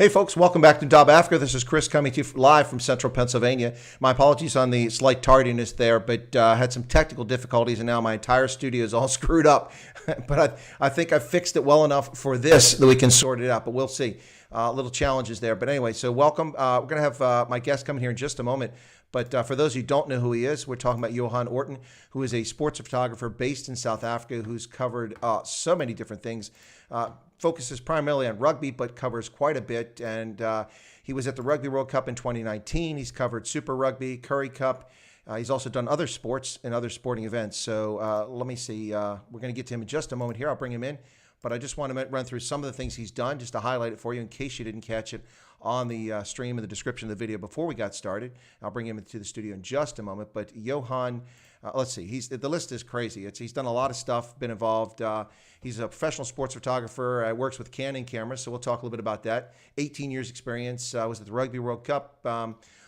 Hey folks, welcome back to Dub Africa. This is Chris coming to you live from central Pennsylvania. My apologies on the slight tardiness there, but had some technical difficulties and now my entire studio is all screwed up. But I think I fixed it well enough for this that we can sort it out, but we'll see. Little challenges there. But anyway, so welcome. We're going to have my guest coming here in just a moment. But for those who don't know who he is, we're talking about Johan Orton, who is a sports photographer based in South Africa, who's covered so many different things. Focuses primarily on rugby, but covers quite a bit. And he was at the Rugby World Cup in 2019. He's covered Super Rugby, Currie Cup. He's also done other sports and other sporting events. So let me see. We're going to get to him in just a moment here. I'll bring him in. But I just want to run through some of the things he's done just to highlight it for you in case you didn't catch it on the stream in the description of the video before we got started. I'll bring him into the studio in just a moment. But Johan, let's see, the list is crazy. He's done a lot of stuff, been involved. He's a professional sports photographer, works with Canon cameras, so we'll talk a little bit about that. 18 years experience, was at the Rugby World Cup.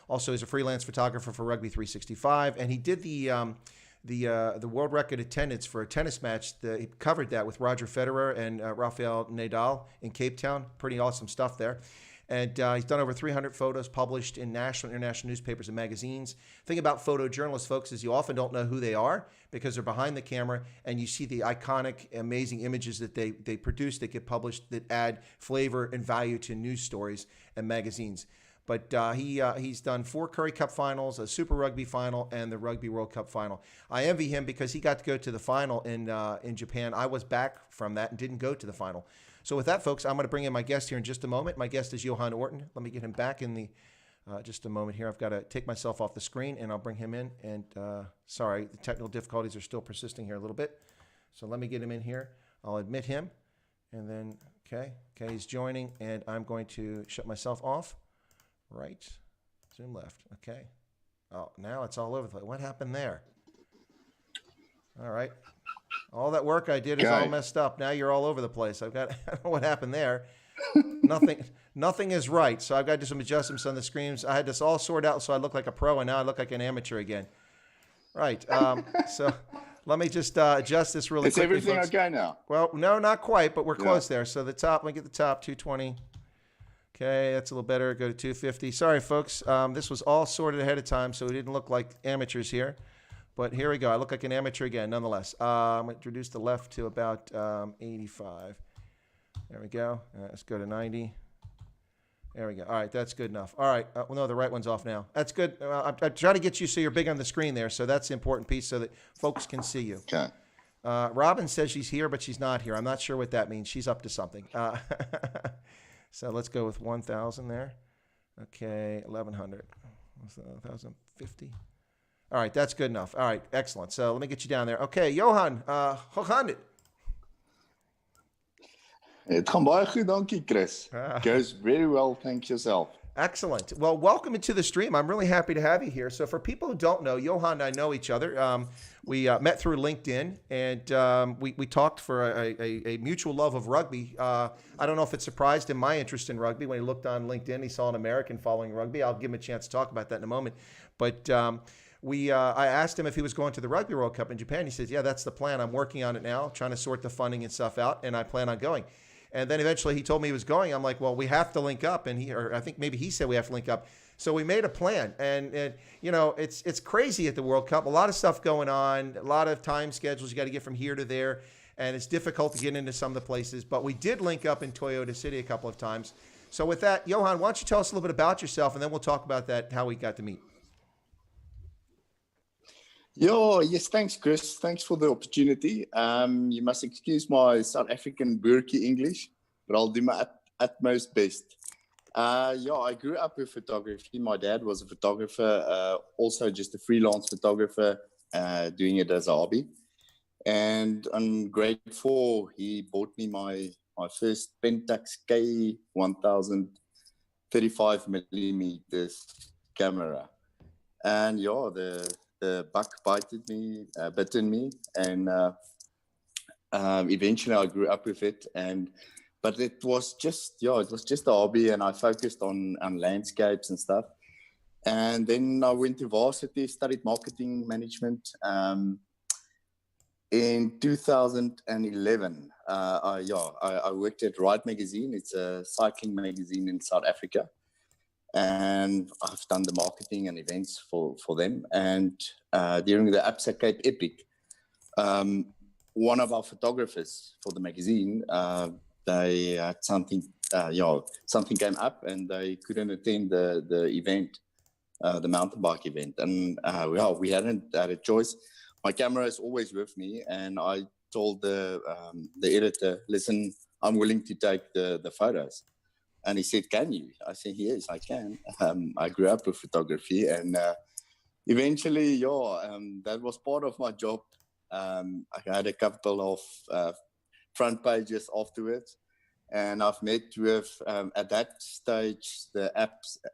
Also, he's a freelance photographer for Rugby 365, and he did the world record attendance for a tennis match. He covered that with Roger Federer and Rafael Nadal in Cape Town. Pretty awesome stuff there. And he's done over 300 photos published in national and international newspapers and magazines. The thing about photojournalists, folks, is you often don't know who they are because they're behind the camera and you see the iconic, amazing images that they produce that get published that add flavor and value to news stories and magazines. But he's done 4 Currie Cup finals, a Super Rugby final, and the Rugby World Cup final. I envy him because he got to go to the final in Japan. I was back from that and didn't go to the final. So with that, folks, I'm going to bring in my guest here in just a moment. My guest is Johan Orton. Let me get him back in the just a moment here. I've got to take myself off the screen, and I'll bring him in. And sorry, the technical difficulties are still persisting here a little bit. So let me get him in here. I'll admit him, and then, okay, he's joining, and I'm going to shut myself off. Right, zoom left, okay. Oh, now it's all over the place. What happened there? All right. All that work I did is all messed up. Now you're all over the place. I don't know what happened there. Nothing is right. So I've got to do some adjustments on the screens. I had this all sorted out so I look like a pro, and now I look like an amateur again. Right. So let me just adjust this really quickly. Is everything okay now? Well, no, not quite, but we're close there. So the top, let me get the top, 220. Okay, that's a little better. Go to 250. Sorry, folks. This was all sorted ahead of time, so we didn't look like amateurs here. But here we go. I look like an amateur again, nonetheless. I'm going to reduce the left to about 85. There we go. Let's go to 90. There we go. All right, that's good enough. All right. Well, no, the right one's off now. That's good. I'm trying to get you so you're big on the screen there, so that's the important piece so that folks can see you. Okay. Robin says she's here, but she's not here. I'm not sure what that means. She's up to something. So let's go with 1,000 there. Okay, 1,100. 1,050. All right, that's good enough. All right, excellent. So let me get you down there. Okay, Johan, hoe gaan dit? Het gaan baie goed, dankie, Chris. Goes very well, thank yourself. Excellent. Well, welcome into the stream. I'm really happy to have you here. So for people who don't know, Johan and I know each other. We met through LinkedIn, and we talked for a mutual love of rugby. I don't know if it surprised him my interest in rugby. When he looked on LinkedIn, he saw an American following rugby. I'll give him a chance to talk about that in a moment. But I asked him if he was going to the Rugby World Cup in Japan. He says, yeah, that's the plan. I'm working on it now, trying to sort the funding and stuff out, and I plan on going. And then eventually he told me he was going. I'm like, well, we have to link up. And I think maybe he said we have to link up. So we made a plan. And you know, it's crazy at the World Cup. A lot of stuff going on, a lot of time schedules. You got to get from here to there. And it's difficult to get into some of the places. But we did link up in Toyota City a couple of times. So with that, Johan, why don't you tell us a little bit about yourself, and then we'll talk about that, how we got to meet. Yes, thanks, Chris. Thanks for the opportunity. You must excuse my South African Burkie English, but I'll do my utmost best. I grew up with photography. My dad was a photographer, also just a freelance photographer, doing it as a hobby. And in grade 4, he bought me my first Pentax K 1035 millimeters camera. And the buck bitten me, and eventually I grew up with it. But it was just a hobby, and I focused on landscapes and stuff. And then I went to varsity, studied marketing management, In 2011, I worked at Ride Magazine. It's a cycling magazine in South Africa. And I've done the marketing and events for them. And during the APSA Cape Epic, one of our photographers for the magazine, they had something came up and they couldn't attend the event, the mountain bike event. And we hadn't had a choice. My camera is always with me, and I told the editor, listen, I'm willing to take the photos. And he said, can you? I said, yes, I can. I grew up with photography, and eventually, that was part of my job. I had a couple of front pages afterwards, and I've met with, at that stage, the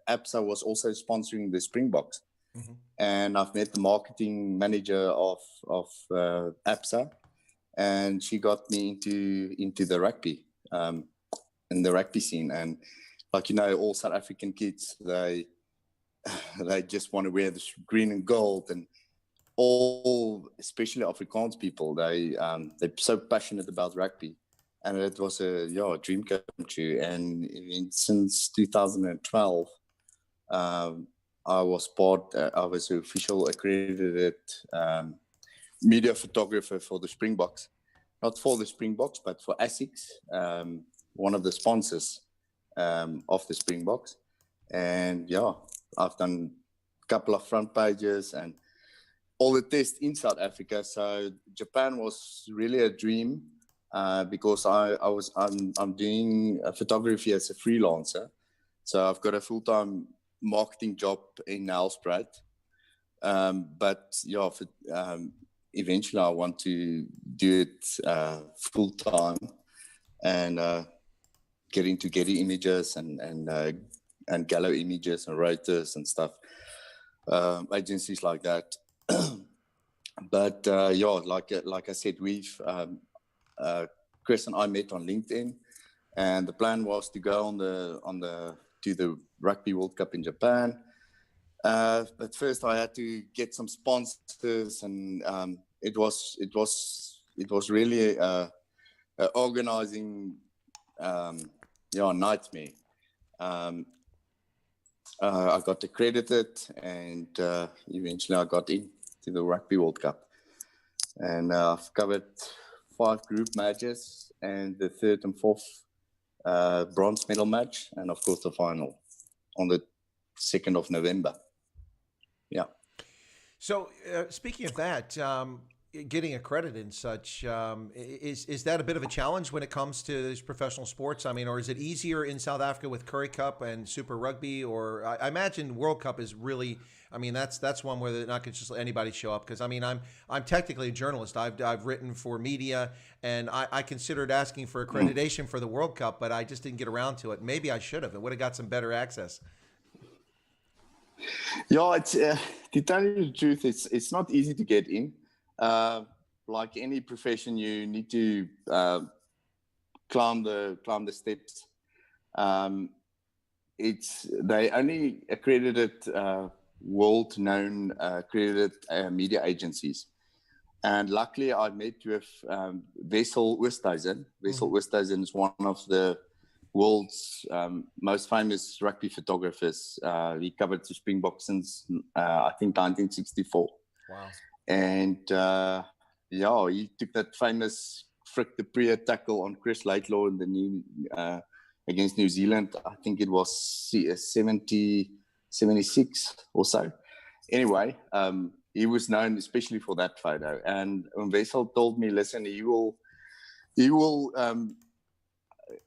APSA was also sponsoring the Springboks. Mm-hmm. And I've met the marketing manager of APSA, and she got me into the rugby. In the rugby scene, and all South African kids, they just want to wear the green and gold, and all, especially Afrikaans people, they're so passionate about rugby, and it was a dream come true. And since 2012, I was an official accredited media photographer for the Springboks, not for the Springboks, but for ASICS. One of the sponsors of the Springboks. And I've done a couple of front pages and all the tests in South Africa. So Japan was really a dream because I'm doing photography as a freelancer. So I've got a full-time marketing job in Nelspruit. Eventually I want to do it full-time and get into Getty Images and Gallo Images and Reuters and stuff, agencies like that. But like I said, we've Chris and I met on LinkedIn, and the plan was to go to the Rugby World Cup in Japan. But first I had to get some sponsors, and it was really organizing nightmare. I got accredited, and eventually I got into the Rugby World Cup, and I've covered 5 group matches and the 3rd and 4th bronze medal match, and of course the final on the 2nd of November. Yeah. So speaking of that, getting accredited and such, is that a bit of a challenge when it comes to these professional sports? I mean, or is it easier in South Africa with Currie Cup and Super Rugby? Or I imagine World Cup is really, I mean, that's one where not just let anybody show up. Because I mean, I'm technically a journalist. I've written for media, and I considered asking for accreditation for the World Cup, but I just didn't get around to it. Maybe I should have. It would have got some better access. Yeah, it's to tell you the truth, it's not easy to get in. Like any profession, you need to climb the steps. They only accredited world-known accredited media agencies, and luckily I met with Wessel Oosthuizen. Wessel Oosthuizen is one of the world's most famous rugby photographers. He covered the Springboks since I think 1964. Wow. And he took that famous Frick de Pre tackle on Chris Laidlaw in the against New Zealand. I think it was 76 or so. Anyway, he was known especially for that photo. And Wessel told me, listen,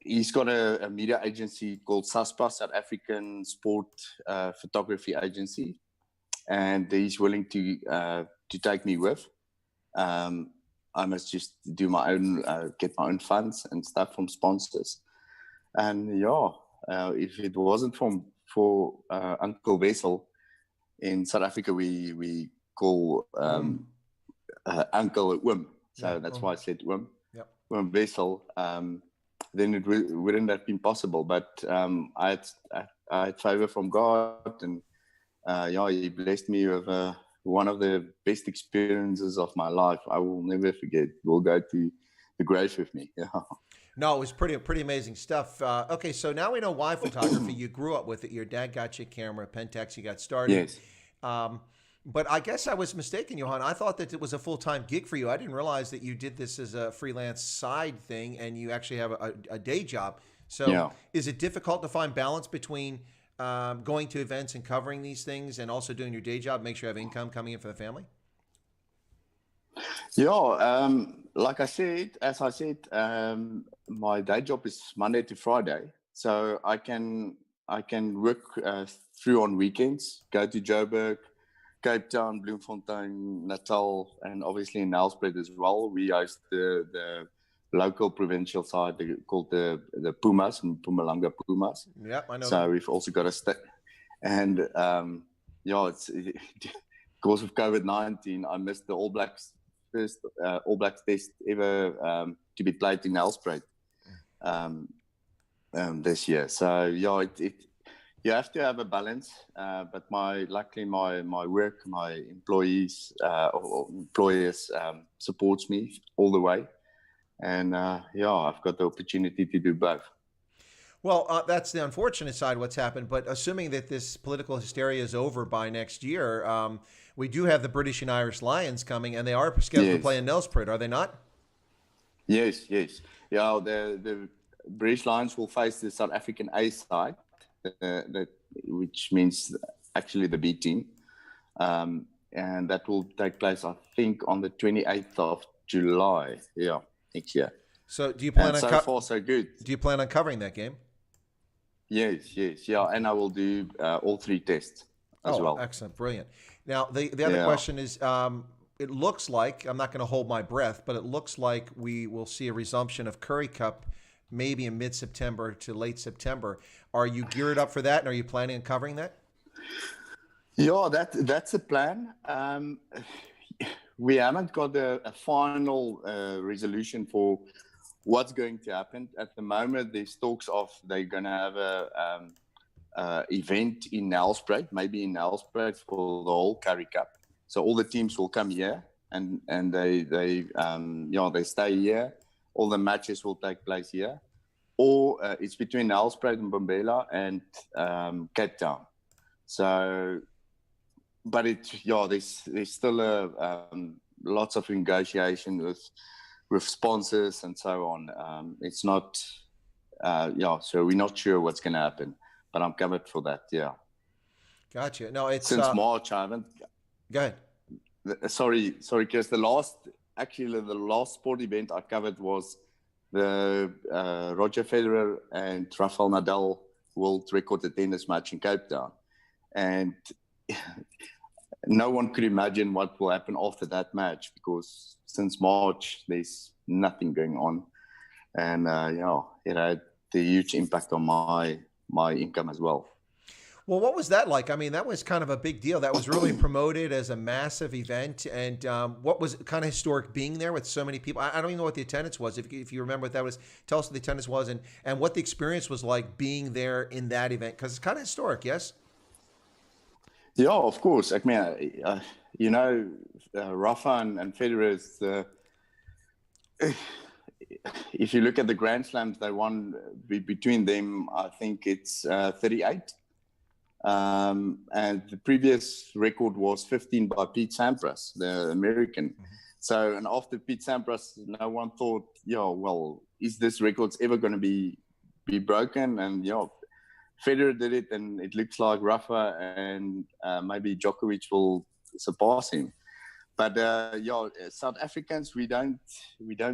he's got a media agency called SASPA, South African Sport Photography Agency, and he's willing to take me with. I must just do my own, get my own funds and stuff from sponsors. And if it wasn't for Uncle Wessel, in South Africa we call Uncle Wim, so that's why I said Wim. Yep. Wim Wessel. Then it wouldn't have been possible. But I had favor from God, and he blessed me with a one of the best experiences of my life. I will never forget. Will go to the grave with me. Yeah. No, it was pretty amazing stuff. Okay, so now we know why photography. You grew up with it. Your dad got you a camera, Pentax. You got started. Yes. But I guess I was mistaken, Johan. I thought that it was a full-time gig for you. I didn't realize that you did this as a freelance side thing, and you actually have a day job. So Yeah. is it difficult to find balance between going to events and covering these things and also doing your day job, make sure you have income coming in for the family? Yeah, like I said, as I said, my day job is Monday to Friday, so I can work through on weekends, go to Joburg, Cape Town, Bloemfontein, Natal, and obviously in Nelspruit as well. We host the local provincial side called the Pumas, Mpumalanga Pumas. Yeah, I know. So we've also got a and yeah, it's because of COVID-19, I missed the All Blacks first All Blacks test ever to be played in Nelspruit this year. So yeah, you have to have a balance. But luckily my work, my employees or employers supports me all the way, and yeah, I've got the opportunity to do both. Well, that's the unfortunate side of what's happened. But assuming that this political hysteria is over by next year, we do have the British and Irish Lions coming, and they are scheduled to play in Nelspruit, are they not? Yes. Yeah, the British Lions will face the South African A side, which means actually the B team. And that will take place, I think, on the 28th of July, next year. So do you plan on so far, so good. Do you plan on covering that game? Yes, yeah, and I will do all three tests as well. Excellent, brilliant. Now, the other question is, it looks like, I'm not going to hold my breath, but it looks like we will see a resumption of Currie Cup maybe in mid-September to late September. Are you geared up for that, and are you planning on covering that? Yeah, that's a plan. We haven't got a final resolution for what's going to happen. At the moment, there's talks of they're going to have a event in Nelspruit, maybe in Nelspruit for the whole Currie Cup. So all the teams will come here and they stay here. All the matches will take place here. Or it's between Nelspruit and Mbombela and Cape Town. So, but there's still lots of negotiation with sponsors and so on. It's not, so we're not sure what's going to happen, but I'm covered for that. Yeah. Gotcha. No, it's since March. I haven't. Go ahead. Sorry, Chris. The last sport event I covered was the Roger Federer and Rafael Nadal world record tennis match in Cape Town, and no one could imagine what will happen after that match, because since March there's nothing going on, and it had a huge impact on my income as well. Well, what was that like? I mean, that was kind of a big deal. That was really promoted as a massive event. And what was kind of historic being there with so many people? I don't even know what the attendance was. If you remember what that was, tell us what the attendance was and what the experience was like being there in that event, because it's kind of historic, yes? Yeah, of course. I mean, Rafa and Federer, if you look at the Grand Slams they won between them, I think it's 38. And the previous record was 15 by Pete Sampras, the American. Mm-hmm. So, and after Pete Sampras, no one thought, is this record ever going to be broken? And, Federer did it, and it looks like Rafa and maybe Djokovic will surpass him. But, South Africans, we don't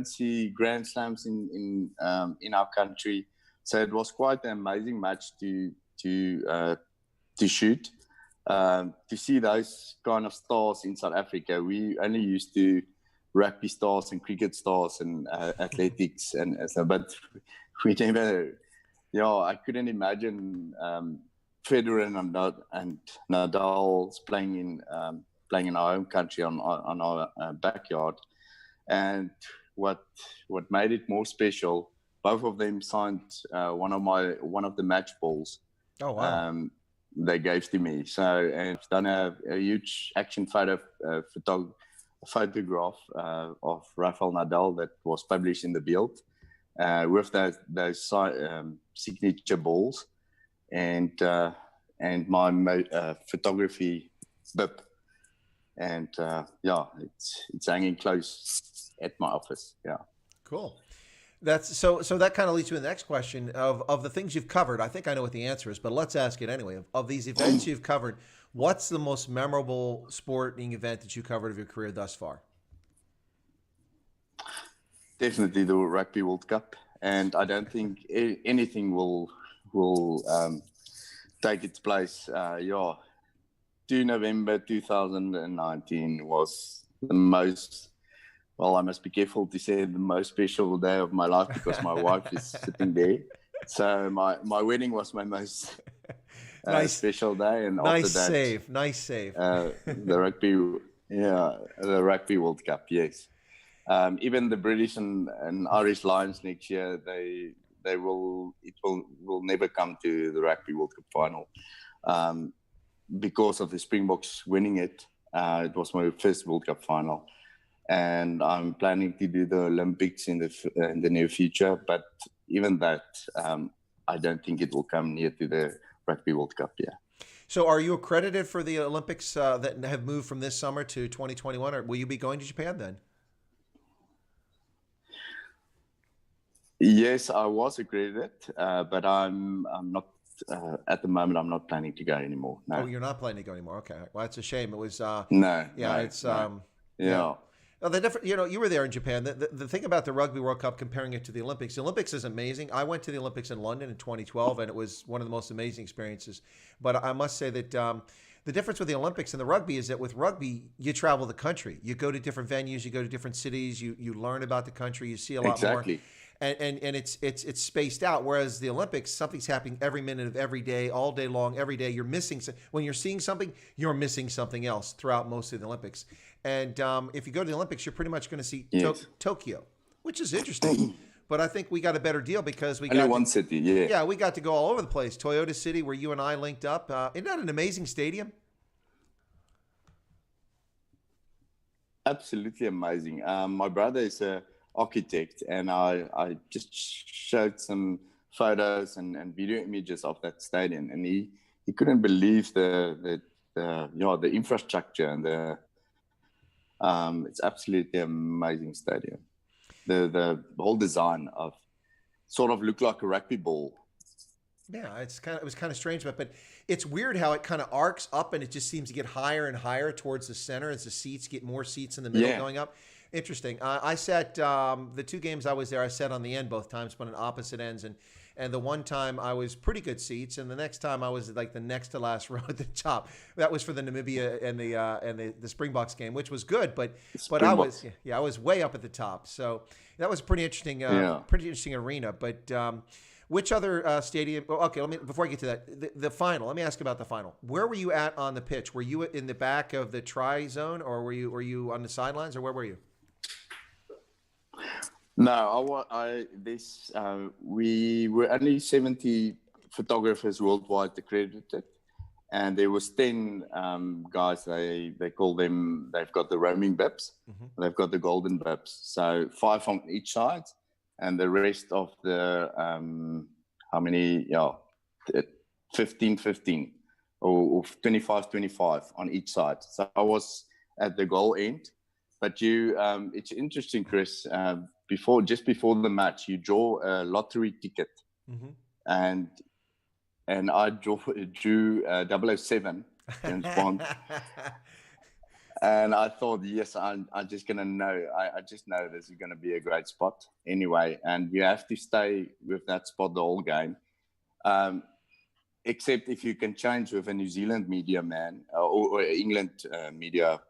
see Grand Slams in our country. So it was quite an amazing match to shoot, to see those kind of stars in South Africa. We only used to rugby stars and cricket stars and athletics and so, but we never. I couldn't imagine Federer and Nadal playing in our home country on our backyard. And what made it more special, both of them signed one of the match balls. Oh wow! they gave to me. So, and I've done a huge action photograph of Rafael Nadal that was published in the Bild with those signature balls and my photography bib. And yeah, it's hanging close at my office. Yeah. Cool. That's so that kind of leads to the next question of the things you've covered. I think I know what the answer is, but let's ask it anyway. Of these events you've covered, what's the most memorable sporting event that you covered of your career thus far? Definitely the Rugby World Cup, and I don't think anything will take its place. 2 November 2019 was the most. Well, I must be careful to say the most special day of my life because my wife is sitting there. So my wedding was my most special day, and nice after that, nice save. The Rugby World Cup, yes. Even the British and Irish Lions next year, it will never come to the Rugby World Cup final because of the Springboks winning it. It was my first World Cup final. And I'm planning to do the Olympics in the near future. But even that, I don't think it will come near to the Rugby World Cup. Yeah. So, are you accredited for the Olympics that have moved from this summer to 2021, or will you be going to Japan then? Yes, I was accredited, but I'm not. At the moment, I'm not planning to go anymore. No. Oh, you're not planning to go anymore. Okay, well, that's a shame. It was. No. Yeah, no, it's. No. Yeah. Well, the different, you were there in Japan. The thing about the Rugby World Cup, comparing it to the Olympics is amazing. I went to the Olympics in London in 2012, and it was one of the most amazing experiences. But I must say that the difference with the Olympics and the rugby is that with rugby, you travel the country. You go to different venues, you go to different cities, you learn about the country, you see a lot more. And it's spaced out. Whereas the Olympics, something's happening every minute of every day, all day long, every day. You're missing when you're seeing something, you're missing something else throughout most of the Olympics. And if you go to the Olympics, you're pretty much going to see Tokyo, which is interesting. But I think we got a better deal because we got one city. Yeah. Yeah, we got to go all over the place. Toyota City, where you and I linked up. Isn't that an amazing stadium? Absolutely amazing. My brother is a architect, and I just showed some photos and video images of that stadium, and he couldn't believe the infrastructure and it's absolutely amazing stadium. The whole design of sort of looked like a rugby ball. Yeah, it was kind of strange, but it's weird how it kind of arcs up and it just seems to get higher and higher towards the center as the seats get more seats in the middle going up. Interesting. I sat the 2 games I was there. I sat on the end both times, but on opposite ends, and the one time I was pretty good seats, and the next time I was like the next to last row at the top. That was for the Namibia and the Springboks game, which was good, but I was way up at the top. So that was pretty interesting arena. But which other stadium? Well, okay, before I get to that, the final. Let me ask about the final. Where were you at on the pitch? Were you in the back of the try zone, or were you on the sidelines, or where were you? No, we were only 70 photographers worldwide accredited, and there was 10 guys. They call them. They've got the roaming bibs. Mm-hmm. They've got the golden bibs. So 5 on each side, and the rest of the 15 or 25 on each side. So I was at the goal end. But it's interesting, Chris. Just before the match, you draw a lottery ticket, mm-hmm. and I drew 007 James Bond, and I thought, yes, I'm just gonna know. I just know this is gonna be a great spot anyway, and you have to stay with that spot the whole game, except if you can change with a New Zealand media man or England media.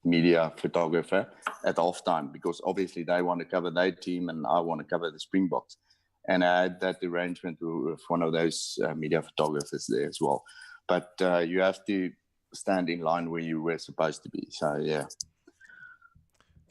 Media photographer at halftime, because obviously they want to cover their team and I want to cover the Springboks. And I had that arrangement with one of those media photographers there as well. But you have to stand in line where you were supposed to be. So, yeah.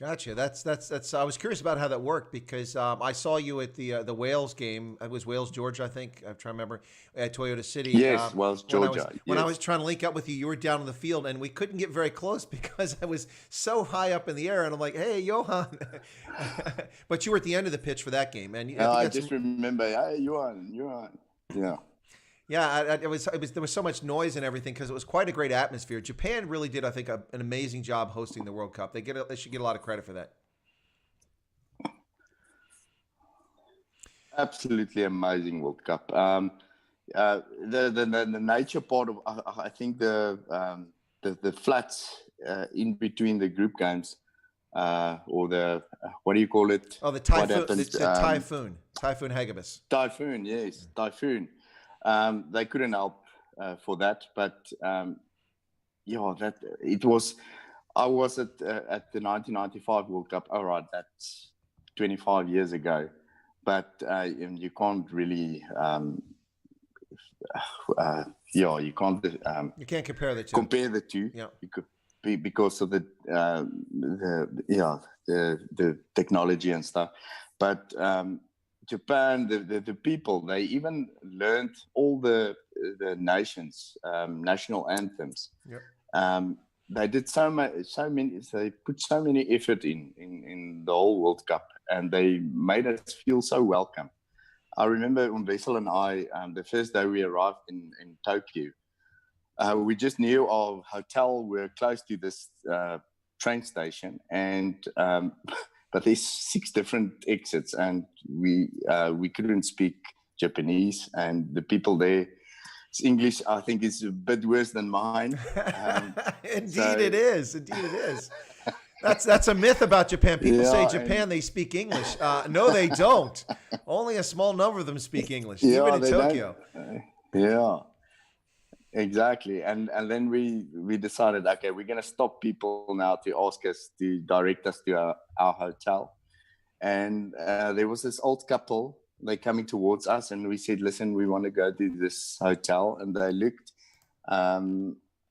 Gotcha. That's. I was curious about how that worked because I saw you at the Wales game. It was Wales, Georgia, I think. I'm trying to remember at Toyota City. Yes, Wales, Georgia. When I was trying to link up with you, you were down on the field, and we couldn't get very close because I was so high up in the air. And I'm like, "Hey, Johan," but you were at the end of the pitch for that game, and I just remember, hey, Johan, yeah. Yeah, it was. There was so much noise and everything because it was quite a great atmosphere. Japan really did, I think, an amazing job hosting the World Cup. They should get a lot of credit for that. Absolutely amazing World Cup. The nature part of I think the flats in between the group games or the what do you call it? Oh, the typhoon. Typhoon Hagibis. Typhoon, yes, typhoon. They couldn't help for that, but that it was. I was at the 1995 World Cup. All right, that's 25 years ago, but you can't really. You can't. You can't compare the two. Compare the two. Yeah. You could be because of the technology and stuff, but. Japan, the people, they even learned all the nations' national anthems. Yep. They did so many. They put so many effort in the whole World Cup, and they made us feel so welcome. I remember when Wessel and I, the first day we arrived in Tokyo, we just knew our hotel. We're close to this train station, and but there's 6 different exits, and we couldn't speak Japanese, and the people there, English, I think, is a bit worse than mine. Indeed, it is. That's a myth about Japan. People say Japan, they speak English. No, they don't. Only a small number of them speak English, even in Tokyo. Exactly. And then we decided, okay, we're going to stop people now to ask us to direct us to our hotel. And there was this old couple, they coming towards us, and we said, listen, we want to go to this hotel. And they looked,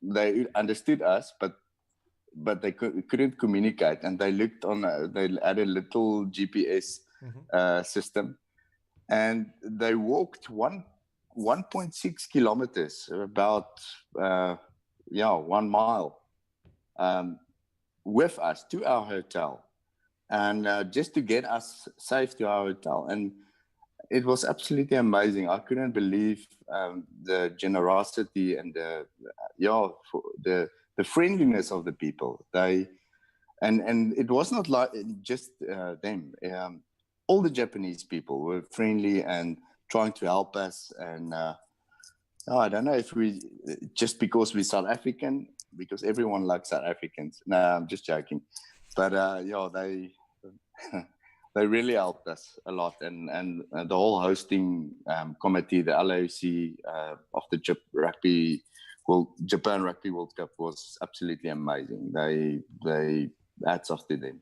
they understood us, but they couldn't communicate. And they looked they had a little GPS system, and they walked 1.6 kilometers, about 1 mile, with us to our hotel, and just to get us safe to our hotel. And it was absolutely amazing. I couldn't believe the generosity and the friendliness of the people. And it was not like just them. All the Japanese people were friendly and trying to help us. And I don't know if we, just because we're South African, because everyone likes South Africans. No, I'm just joking. But they really helped us a lot. And the whole hosting committee, the LAC of the Japan Rugby World Cup was absolutely amazing. They hats off to them.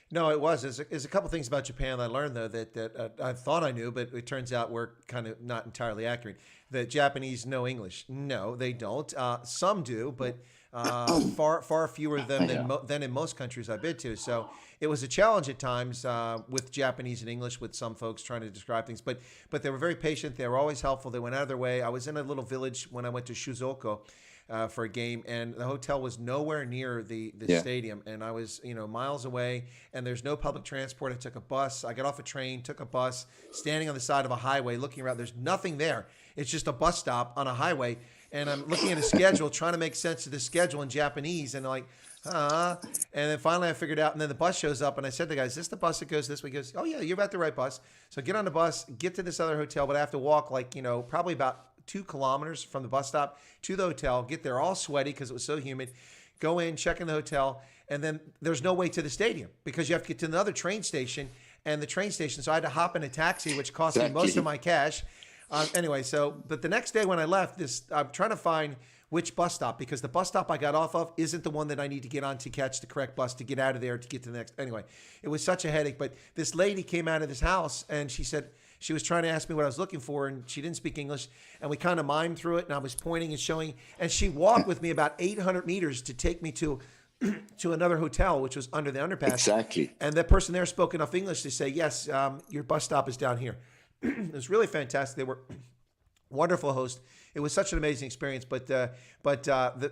No, it was. There's a couple things about Japan I learned, though, that I thought I knew, but it turns out were kind of not entirely accurate. The Japanese know English. No, they don't. Some do, but far fewer than in most countries I've been to. So it was a challenge at times with Japanese and English, with some folks trying to describe things. But they were very patient. They were always helpful. They went out of their way. I was in a little village when I went to Shuzoko for a game, and the hotel was nowhere near the stadium, and I was miles away, and there's no public transport. I took a bus. I got off a train, took a bus, standing on the side of a highway, looking around. There's nothing there. It's just a bus stop on a highway, and I'm looking at a schedule, trying to make sense of the schedule in Japanese, and like, and then finally I figured out, and then the bus shows up, and I said to the guy, is this the bus that goes this way? He goes, oh yeah, you're at the right bus. So get on the bus, get to this other hotel, but I have to walk probably about 2 kilometers from the bus stop to the hotel, get there all sweaty because it was so humid, go in, check in the hotel, and then there's no way to the stadium because you have to get to another train station, so I had to hop in a taxi, which cost me most of my cash. Anyway, but the next day when I left, I'm trying to find which bus stop, because the bus stop I got off of isn't the one that I need to get on to catch the correct bus to get out of there to get to the next. Anyway, it was such a headache. But this lady came out of this house, and she said she was trying to ask me what I was looking for, and she didn't speak English. And we kind of mimed through it, and I was pointing and showing. And she walked with me about 800 meters to take me to to another hotel, which was under the underpass. Exactly. And that person there spoke enough English to say, yes, your bus stop is down here. It was really fantastic. They were wonderful host. It was such an amazing experience. But the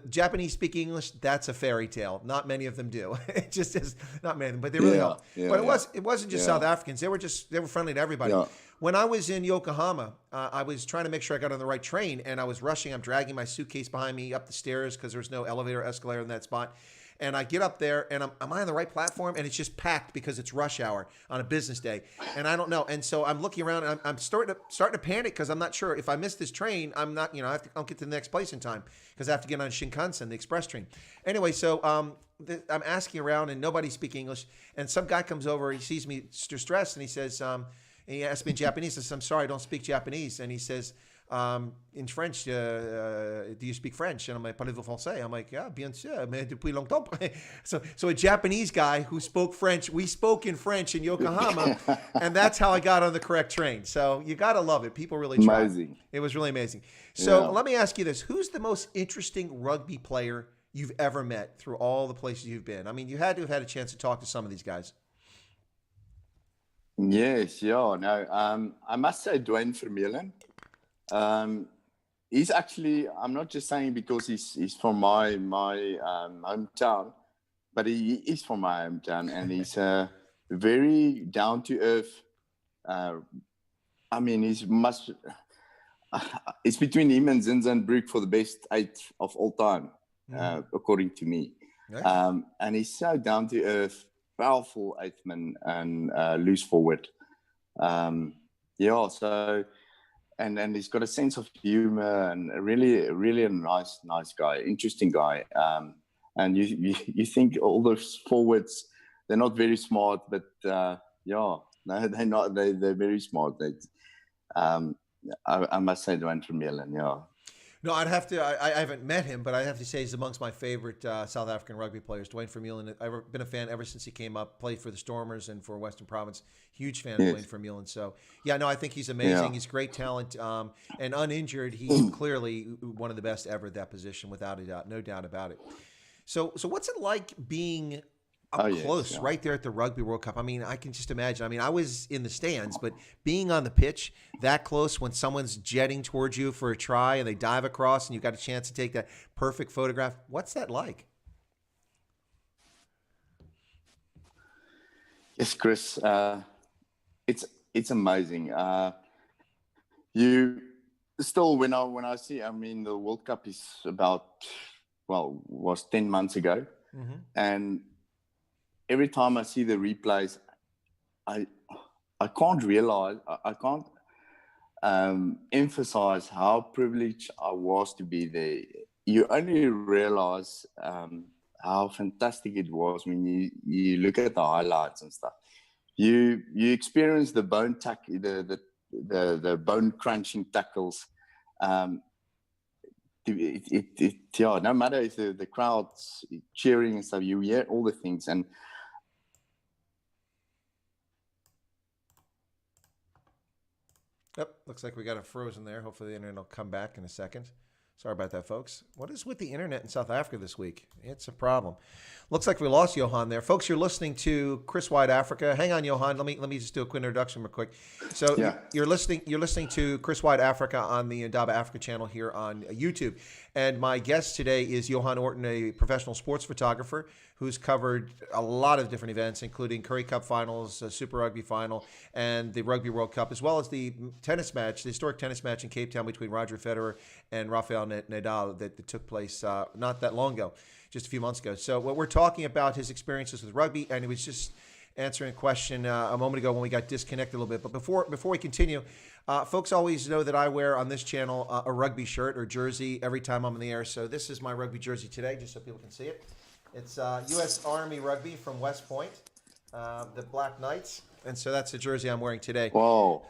Japanese speak English. That's a fairy tale. Not many of them do. It just is not many of them, but they really are. But it wasn't just South Africans. They were friendly to everybody. Yeah. When I was in Yokohama, I was trying to make sure I got on the right train, and I was rushing. I'm dragging my suitcase behind me up the stairs because there was no elevator or escalator in that spot. And I get up there, and am I on the right platform? And it's just packed because it's rush hour on a business day, and I don't know. And so I'm looking around, and I'm starting to panic because I'm not sure if I miss this train, I'm not, I'll get to the next place in time because I have to get on Shinkansen, the express train. Anyway, so I'm asking around, and nobody speaks English. And some guy comes over, he sees me distressed, and he says, he asked me in Japanese. I said, I'm sorry, I don't speak Japanese. And he says, in French, do you speak French? And I'm like, parlez-vous français? I'm like, yeah, bien sûr, mais depuis longtemps. So a Japanese guy who spoke French, we spoke in French in Yokohama, and that's how I got on the correct train. So you got to love it. People really try. Amazing. It was really amazing. So let me ask you this. Who's the most interesting rugby player you've ever met through all the places you've been? I mean, you had to have had a chance to talk to some of these guys. Yes, yeah, no. I must say Duane Vermeulen. He's actually, I'm not just saying because he's from my hometown, but he is from my hometown, and he's very down to earth. I mean, it's between him and Zinzanbrück for the best 8 of all time, according to me. Right. And he's so down to earth, powerful 8th-man and loose forward. So. And he's got a sense of humor and really a nice guy, interesting guy. And you think all those forwards, they're not very smart, but no, they're not. They're very smart. I must say Duane Vermeulen, yeah. No, I'd have to. I haven't met him, but I have to say he's amongst my favorite South African rugby players. Duane Vermeulen. I've been a fan ever since he came up. Played for the Stormers and for Western Province. Huge fan of Duane Vermeulen. So yeah, no, I think he's amazing. Yeah. He's great talent, and uninjured. He's clearly one of the best ever at that position, without a doubt, no doubt about it. So what's it like being up close, right there at the Rugby World Cup? I mean, I can just imagine. I mean, I was in the stands, but being on the pitch that close when someone's jetting towards you for a try and they dive across and you got a chance to take that perfect photograph, what's that like? Yes, Chris, it's amazing. You still, when I see, I mean, the World Cup is was 10 months ago, and every time I see the replays, I can't realize, I can't emphasize how privileged I was to be there. You only realize how fantastic it was when you look at the highlights and stuff. You experience the bone the bone crunching tackles. No matter if the crowd's cheering and stuff, you hear all the things. And yep, looks like we got it frozen there. Hopefully the internet will come back in a second. Sorry about that, folks. What is with the internet in South Africa this week? It's a problem. Looks like we lost Johan there. Folks, you're listening to Chris Wide Africa. Hang on, Johan. Let me just do a quick introduction real quick. So you're listening to Chris Wide Africa on the Indaba Africa channel here on YouTube. And my guest today is Johan Orton, a professional sports photographer who's covered a lot of different events, including Currie Cup finals, Super Rugby final, and the Rugby World Cup, as well as the tennis match, the historic tennis match in Cape Town between Roger Federer and Rafael Nadal that took place not that long ago, just a few months ago. So what we're talking about his experiences with rugby, and he was just answering a question a moment ago when we got disconnected a little bit. But before we continue, folks always know that I wear on this channel a rugby shirt or jersey every time I'm in the air. So this is my rugby jersey today, just so people can see it. It's U.S. Army Rugby from West Point, the Black Knights, and so that's the jersey I'm wearing today. Whoa.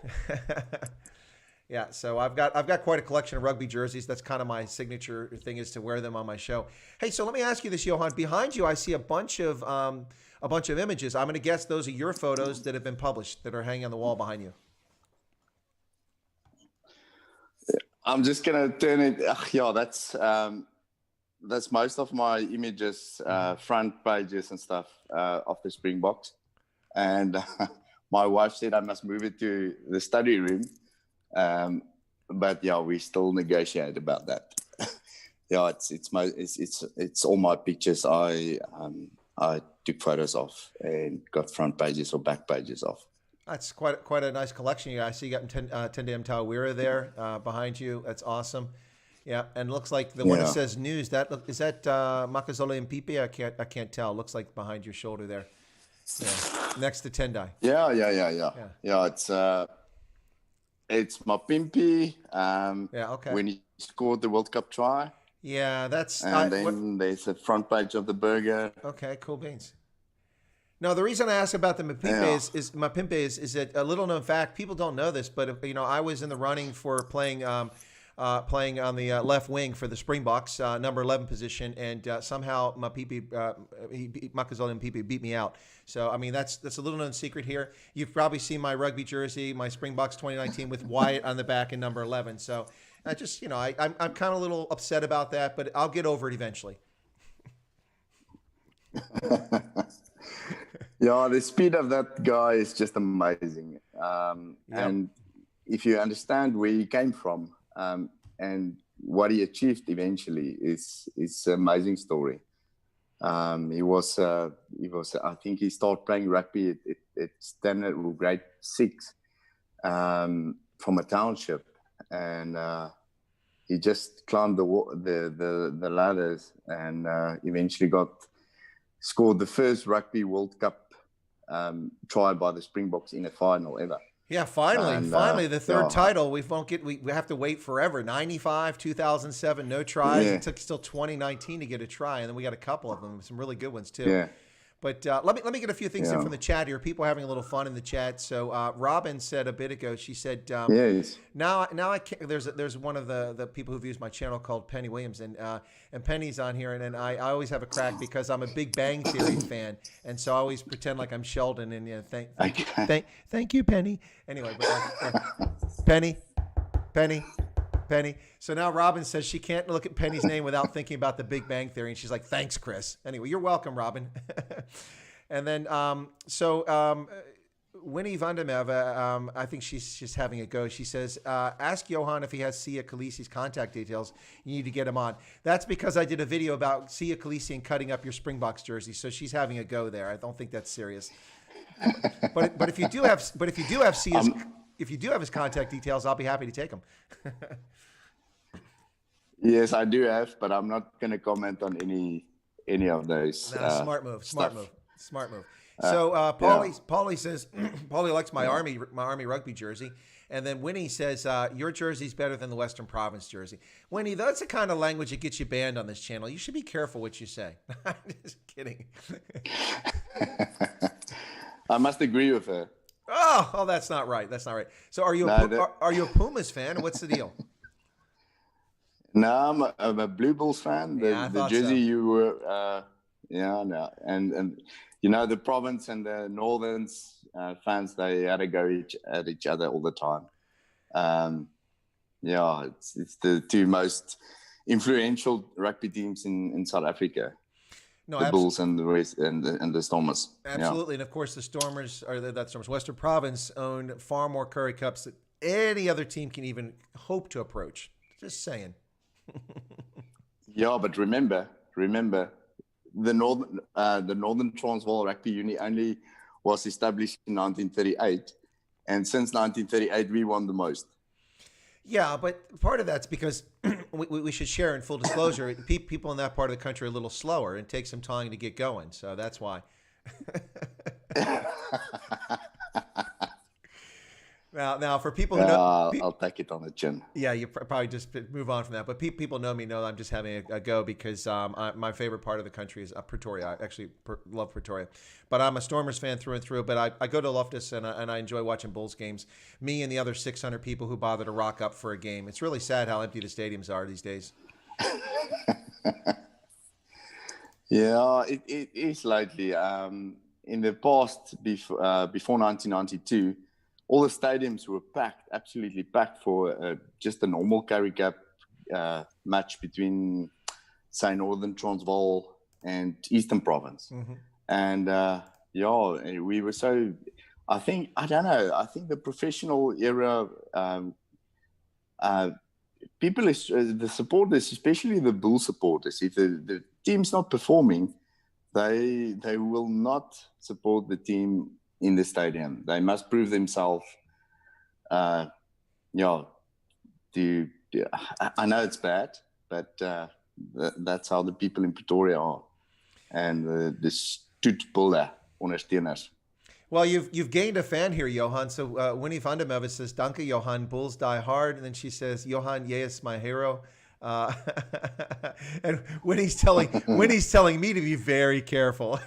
Yeah, so I've got quite a collection of rugby jerseys. That's kind of my signature thing, is to wear them on my show. Hey, so let me ask you this, Johan. Behind you, I see a bunch of images. I'm going to guess those are your photos that have been published that are hanging on the wall behind you. I'm just going to turn it. That's that's most of my images, front pages and stuff of the Springboks. And my wife said I must move it to the study room. But yeah, we still negotiate about that. Yeah, it's all my pictures I took photos of and got front pages or back pages of. That's quite a nice collection. I see you got Tendam Tawira there behind you. That's awesome. Yeah, and it looks like the one that says news. Is that Makazole and Pipe? I can't tell. It looks like behind your shoulder there. Yeah, next to Tendai. Yeah. It's my Pimpy. Okay. When he scored the World Cup try. Yeah, then there's the front page of the burger. Okay, cool beans. No, the reason I ask about the Mapimpe is that a little known fact. People don't know this, but I was in the running for playing on the left wing for the Springboks, number 11 position, and somehow Makazole and Pipe beat me out. So I mean that's a little known secret here. You've probably seen my rugby jersey, my Springboks 2019 with Wyatt on the back and number 11. So I just I'm kind of a little upset about that, but I'll get over it eventually. Yeah, the speed of that guy is just amazing. And if you understand where he came from and what he achieved eventually, it's an amazing story. He was I think he started playing rugby at standard or grade 6 from a township, and he just climbed the ladders and eventually scored the first Rugby World Cup try by the Springboks in a final ever. Yeah, finally the third title. We have to wait forever. 95, 2007, no tries. It took still 2019 to get a try, and then we got a couple of them, some really good ones too. Yeah. But let me get a few things in from the chat here. People are having a little fun in the chat. So Robin said a bit ago, she said, yes. Now I can't, there's one of the people who views my channel called Penny Williams, and Penny's on here, and I always have a crack because I'm a Big Bang Theory fan, and so I always pretend like I'm Sheldon, and thank you, Penny. Anyway, but Penny. So now Robin says she can't look at Penny's name without thinking about the Big Bang Theory, and she's like, "Thanks, Chris." Anyway, you're welcome, Robin. And then Winnie Vandermeer, I think she's just having a go. She says, "Ask Johan if he has Sia Khaleesi's contact details. You need to get him on." That's because I did a video about Sia Khaleesi and cutting up your Springboks jersey. So she's having a go there. I don't think that's serious. But if you do have Sia's. If you do have his contact details, I'll be happy to take them. Yes, I do have, but I'm not going to comment on any of those. Smart move. So Paulie says Paulie likes my Army rugby jersey, and then Winnie says your jersey's better than the Western Province jersey. Winnie, that's the kind of language that gets you banned on this channel. You should be careful what you say. I'm just kidding. I must agree with her. Oh, that's not right. So are you a Pumas fan? What's the deal? No, I'm a Blue Bulls fan. The jersey you were, and the province and the Northerns fans, they had to go at each other all the time. It's the two most influential rugby teams in South Africa. No, the Bulls and the Race and the Stormers. Absolutely, and of course the Stormers Western Province own far more Currie Cups than any other team can even hope to approach. Just saying. Yeah, but remember, the Northern Transvaal Rugby Union only was established in 1938, and since 1938 we won the most. Yeah, but part of that's because we should share in full disclosure. People in that part of the country are a little slower. It takes some time to get going, so that's why. Now, for people who know, I'll take it on the chin. Yeah, you probably just move on from that. But people know me, know I'm just having a go because my favorite part of the country is Pretoria. I actually love Pretoria, but I'm a Stormers fan through and through. But I go to Loftus and I enjoy watching Bulls games. Me and the other 600 people who bother to rock up for a game. It's really sad how empty the stadiums are these days. Yeah, it is lately. In the past, before 1992. All the stadiums were packed, absolutely packed for just a normal Currie Cup match between say Northern Transvaal and Eastern Province. And we were so, I don't know, I think the professional era, people, the supporters, especially the bull supporters, if the team's not performing, they will not support the team in the stadium. They must prove themselves. I know it's bad, but that's how the people in Pretoria are. And the stoetbulle ondersteuners. Well, you've gained a fan here, Johan. So Winnie van der Merwe says, "Danke, Johan. Bulls die hard." And then she says, "Johan, yes, my hero." And Winnie's telling me to be very careful.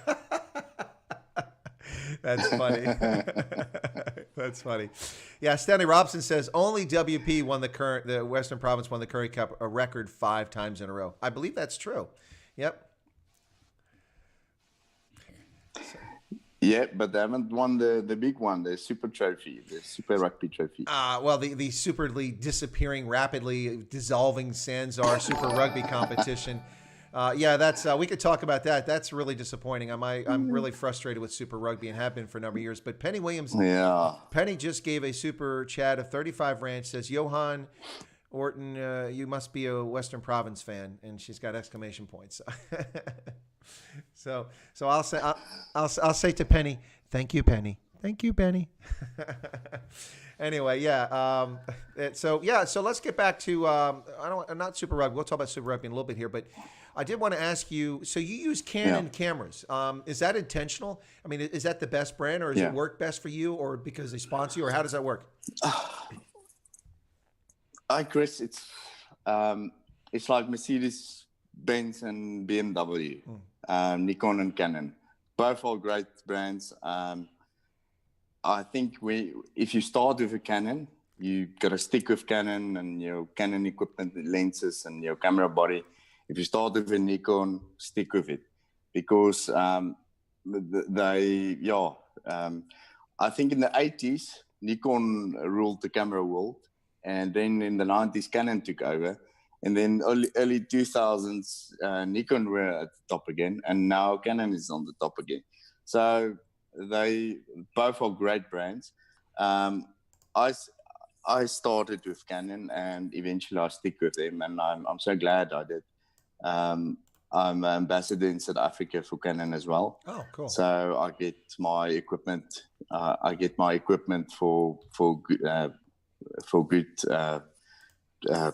That's funny. That's funny. Yeah, Stanley Robson says only WP won the Western Province won the Currie Cup a record 5 times in a row. I believe that's true. Yep. Yeah, but they haven't won the big one, the Super Trophy, the Super Rugby Trophy. Well, the superly disappearing, rapidly dissolving Sanzar Super Rugby competition. Yeah, that's we could talk about that. That's really disappointing. I'm really frustrated with Super Rugby and have been for a number of years. But Penny Williams, Penny just gave a super chat of 35 Ranch, says, "Johan Orton, you must be a Western Province fan," and she's got exclamation points. So I'll say to Penny, "Thank you, Penny. Thank you, Penny." Anyway, yeah. So let's get back to not Super Rugby. We'll talk about Super Rugby in a little bit here, but I did want to ask you. So you use Canon cameras. Is that intentional? I mean, is that the best brand, or does it work best for you, or because they sponsor you, or how does that work? Hi, Chris. It's like Mercedes-Benz and BMW, Nikon and Canon. Both are great brands. I think if you start with a Canon, you got to stick with Canon and your Canon equipment, lenses, and your camera body. If you start with a Nikon, stick with it, because I think in the 80s Nikon ruled the camera world, and then in the 90s Canon took over, and then early 2000s Nikon were at the top again, and now Canon is on the top again. So they both are great brands. I started with Canon, and eventually I stick with them, and I'm so glad I did. I'm an ambassador in South Africa for Canon as well. Oh, cool! So I get my equipment. For good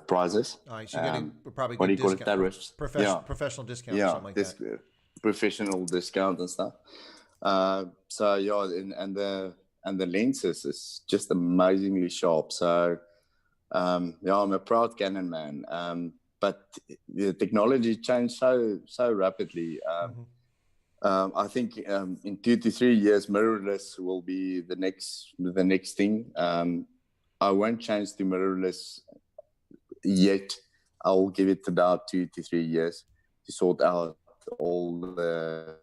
prices. Nice. You're getting probably what do good you call it? Tariffs. Professional discount, or something like that. Professional discount and stuff. And the lenses is just amazingly sharp. So I'm a proud Canon man. But the technology changed so rapidly. I think in 2 to 3 years, mirrorless will be the next thing. I won't change to mirrorless yet. I'll give it about 2 to 3 years to sort out all the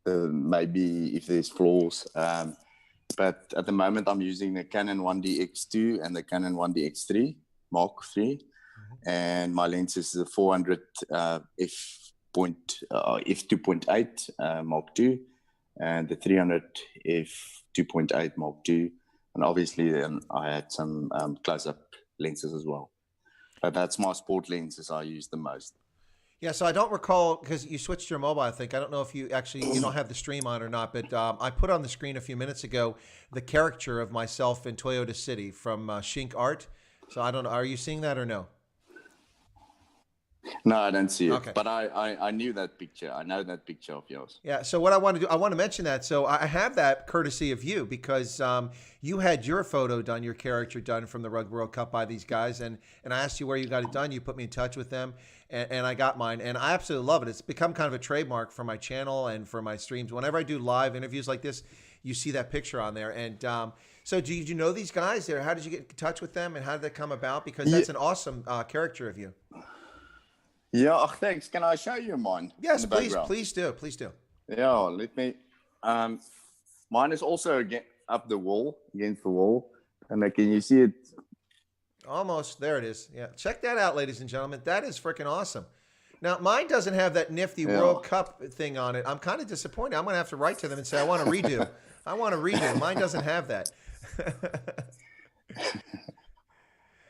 maybe if there's flaws. But at the moment, I'm using the Canon 1DX2 and the Canon 1DX3 Mark III, and my lens is the 400 f2.8 Mark II, and the 300 f2.8 Mark II, and obviously then I had some close-up lenses as well. But that's my sport lenses I use the most. Yeah, so I don't recall, because you switched your mobile, I think. I don't know if you don't have the stream on or not, but I put on the screen a few minutes ago the caricature of myself in Toyota City from Shink Art. So I don't know, are you seeing that or no? No, I don't see it. Okay. But I knew that picture. I know that picture of yours. Yeah, so what I want to do, I want to mention that. So I have that courtesy of you, because you had your photo done, your character done from the Rugby World Cup by these guys, and I asked you where you got it done. You put me in touch with them, and I got mine, and I absolutely love it. It's become kind of a trademark for my channel and for my streams. Whenever I do live interviews like this, you see that picture on there. And so did you know these guys there? How did you get in touch with them, and how did that come about? Because that's an awesome caricature of you. Yeah, thanks. Can I show you mine? Yes, please do. Yeah, let me. Mine is also up the wall, against the wall, and can you see it? Almost there. It is. Yeah, check that out, ladies and gentlemen. That is freaking awesome. Now, mine doesn't have that nifty World Cup thing on it. I'm kind of disappointed. I'm going to have to write to them and say, I want to redo. I want to redo. Mine doesn't have that.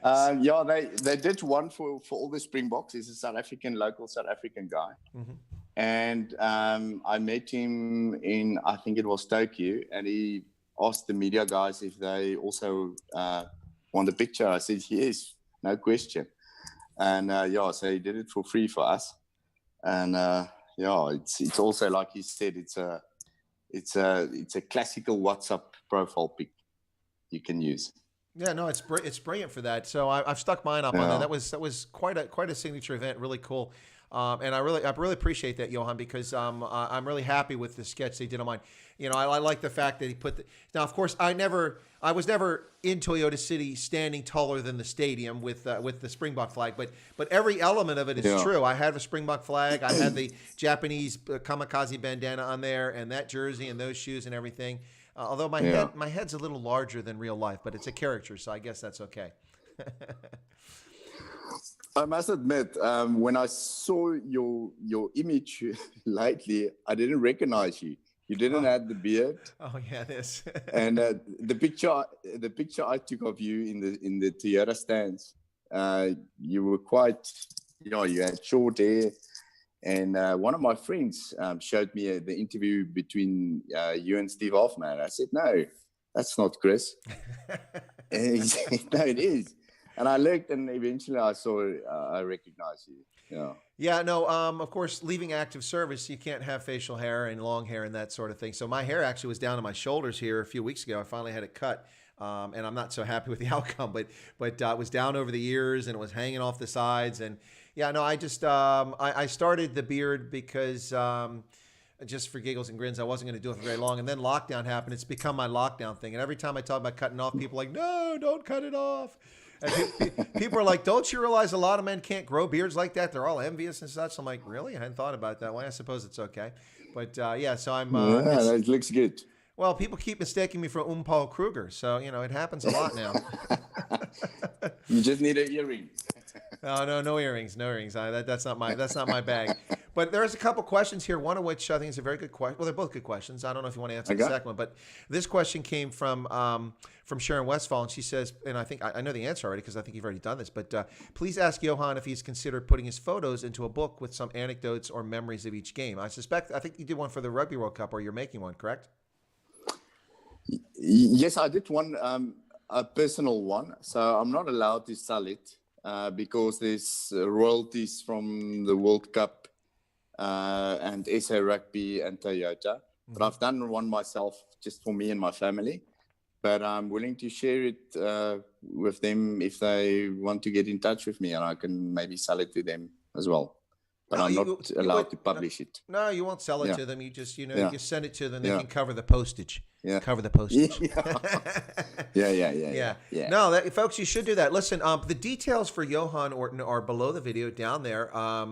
Yeah, they did one for all the Springboks. He's a local South African guy. Mm-hmm. And I met him in, I think it was Tokyo, and he asked the media guys if they also want a picture. I said, yes, no question. And yeah, so he did it for free for us. And yeah, it's also, like you said, it's a classical WhatsApp profile pic you can use. Yeah, no, it's brilliant for that. So I've stuck mine up on there. That was quite a signature event, really cool. And I really appreciate that, Johan, because I'm really happy with the sketch they did on mine. You know, I like the fact that he put now, of course, I was never in Toyota City standing taller than the stadium with the Springbok flag, but every element of it is true. I had a Springbok flag, I had the Japanese kamikaze bandana on there, and that jersey and those shoes and everything. Although my head's a little larger than real life, but it's a character, so I guess that's okay. I must admit, when I saw your image lately, I didn't recognize you. You didn't have the beard. Oh yeah, this. And the picture I took of you in the Toyota stands, you were quite, you had short hair. And one of my friends showed me the interview between you and Steve Hoffman. I said, no, that's not Chris. And he said, no, it is. And I looked, and eventually I recognized you. Yeah. Yeah, no, of course, leaving active service, you can't have facial hair and long hair and that sort of thing. So my hair actually was down to my shoulders here a few weeks ago. I finally had it cut. And I'm not so happy with the outcome, but it was down over the ears and it was hanging off the sides. And yeah, no, I just, I started the beard because, just for giggles and grins, I wasn't going to do it for very long. And then lockdown happened. It's become my lockdown thing. And every time I talk about cutting off, people are like, no, don't cut it off. And people are like, don't you realize a lot of men can't grow beards like that? They're all envious and such. I'm like, really? I hadn't thought about it that way. I suppose it's okay. But yeah, so I'm. Yeah, it looks good. Well, people keep mistaking me for Paul Kruger. So, it happens a lot now. You just need an earring. No earrings, no earrings. That's not my bag. But there's a couple questions here. One of which I think is a very good question. Well, they're both good questions. I don't know if you want to answer the second one, but this question came from Sharon Westfall, and she says, and I think I know the answer already because I think you've already done this. But please ask Johan if he's considered putting his photos into a book with some anecdotes or memories of each game. I think you did one for the Rugby World Cup, or you're making one, correct? Yes, I did one, a personal one. So I'm not allowed to sell it because there's royalties from the World Cup and SA Rugby and Toyota. But I've done one myself just for me and my family. But I'm willing to share it with them if they want to get in touch with me, and I can maybe sell it to them as well. But I'm not allowed to publish it. No, you won't sell it to them. You just, you send it to them. They can cover the postage. Yeah. Cover the postage. Yeah. No, folks, you should do that. Listen, the details for Johan Orton are below the video down there.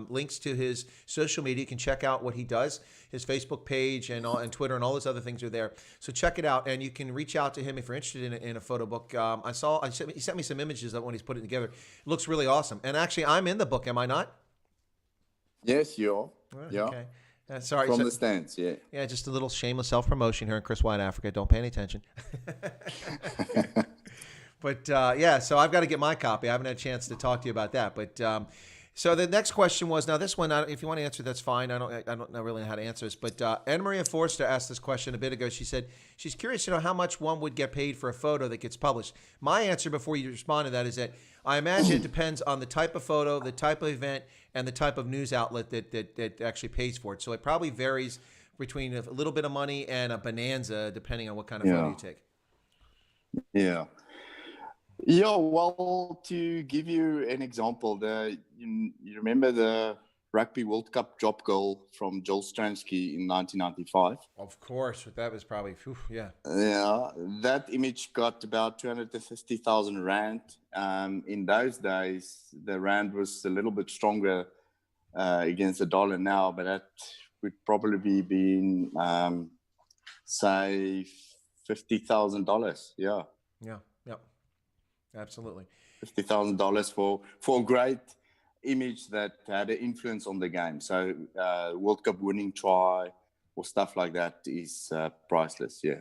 Links to his social media. You can check out what he does. His Facebook page and Twitter and all those other things are there. So check it out, and you can reach out to him if you're interested in a photo book. He sent me some images of when he's put it together. It looks really awesome. And actually, I'm in the book, am I not? Yes, you are. Well, yeah. Okay. Sorry. From the stands, yeah. Yeah, just a little shameless self-promotion here in Chris White Africa. Don't pay any attention. But yeah, so I've got to get my copy. I haven't had a chance to talk to you about that. But so the next question was, now this one, if you want to answer, that's fine. I don't really know how to answer this. But Anna Maria Forster asked this question a bit ago. She said she's curious to know how much one would get paid for a photo that gets published. My answer before you respond to that is that I imagine it depends on the type of photo, the type of event, and the type of news outlet that actually pays for it. So it probably varies between a little bit of money and a bonanza, depending on what kind of photo you take. Yeah. Yeah, well, to give you an example, you remember the Rugby World Cup drop goal from Joel Stransky in 1995? Of course, that was probably, yeah. Yeah, that image got about 250,000 rand. In those days, the rand was a little bit stronger against the dollar now, but that would probably be, say, $50,000. Yeah. Yeah. Absolutely. $50,000 for a great image that had an influence on the game. So World Cup winning try or stuff like that is priceless. Yeah.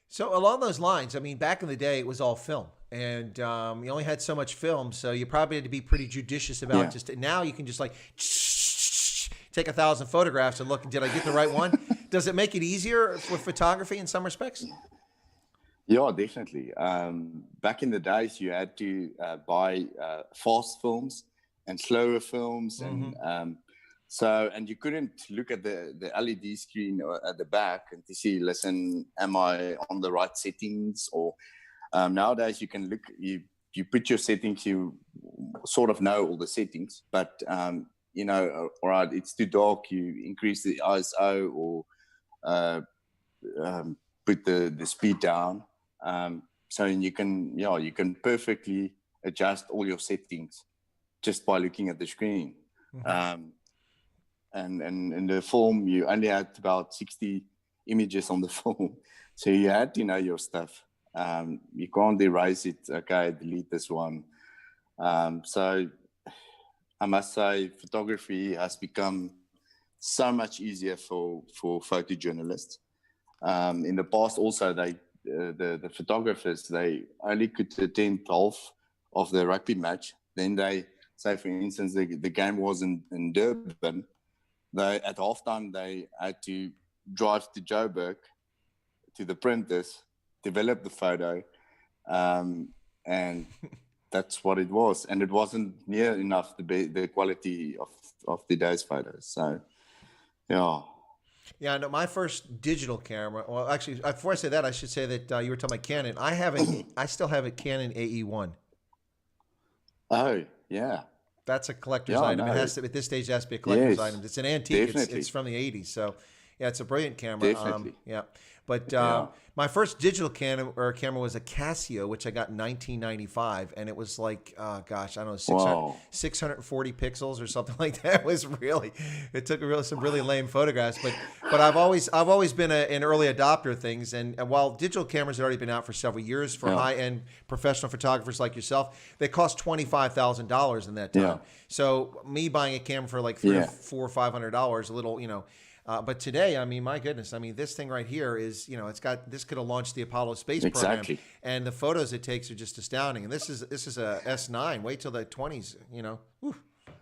So along those lines, I mean, back in the day, it was all film, and you only had so much film, so you probably had to be pretty judicious about Yeah. just. Now you can just like take 1,000 photographs and look. Did I get the right one? Does it make it easier with photography in some respects? Yeah, definitely. Back in the days, you had to buy fast films and slower films, and and you couldn't look at the LED screen at the back and to see, listen, am I on the right settings? Or nowadays you can look, you put your settings, you sort of know all the settings, but you know, all right, it's too dark, you increase the ISO or put the speed down. So you can perfectly adjust all your settings just by looking at the screen. And in the film, you only had about 60 images on the film. So you had to know your stuff. You can't erase it. Okay, delete this one. So I must say photography has become so much easier for photojournalists. In the past also, the photographers, they only could attend half of the rugby match. Then they say, for instance, the game was in Durban. At halftime, they had to drive to Joburg to the printers, develop the photo, and that's what it was. And it wasn't near enough to be the quality of today's photos. So, yeah. Yeah, no, my first digital camera. Well, actually, before I say that, I should say that you were talking about Canon. I still have a Canon AE1. Oh, yeah. That's a collector's item. No. It has to, at this stage, it has to be a collector's item. It's an antique. Definitely. It's from the 80s. So, yeah, it's a brilliant camera. Definitely. Yeah. But my first digital camera was a Casio, which I got in 1995. And it was like, I don't know, 640 pixels or something like that. It took some really lame photographs. But I've always been an early adopter of things. And while digital cameras had already been out for several years for high-end professional photographers like yourself, they cost $25,000 in that time. Yeah. So me buying a camera for like $300 or $400, a little, but today, I mean, my goodness, I mean, this thing right here is, this could have launched the Apollo space program, and the photos it takes are just astounding. And this is a S9. Wait till the 20s, Whew,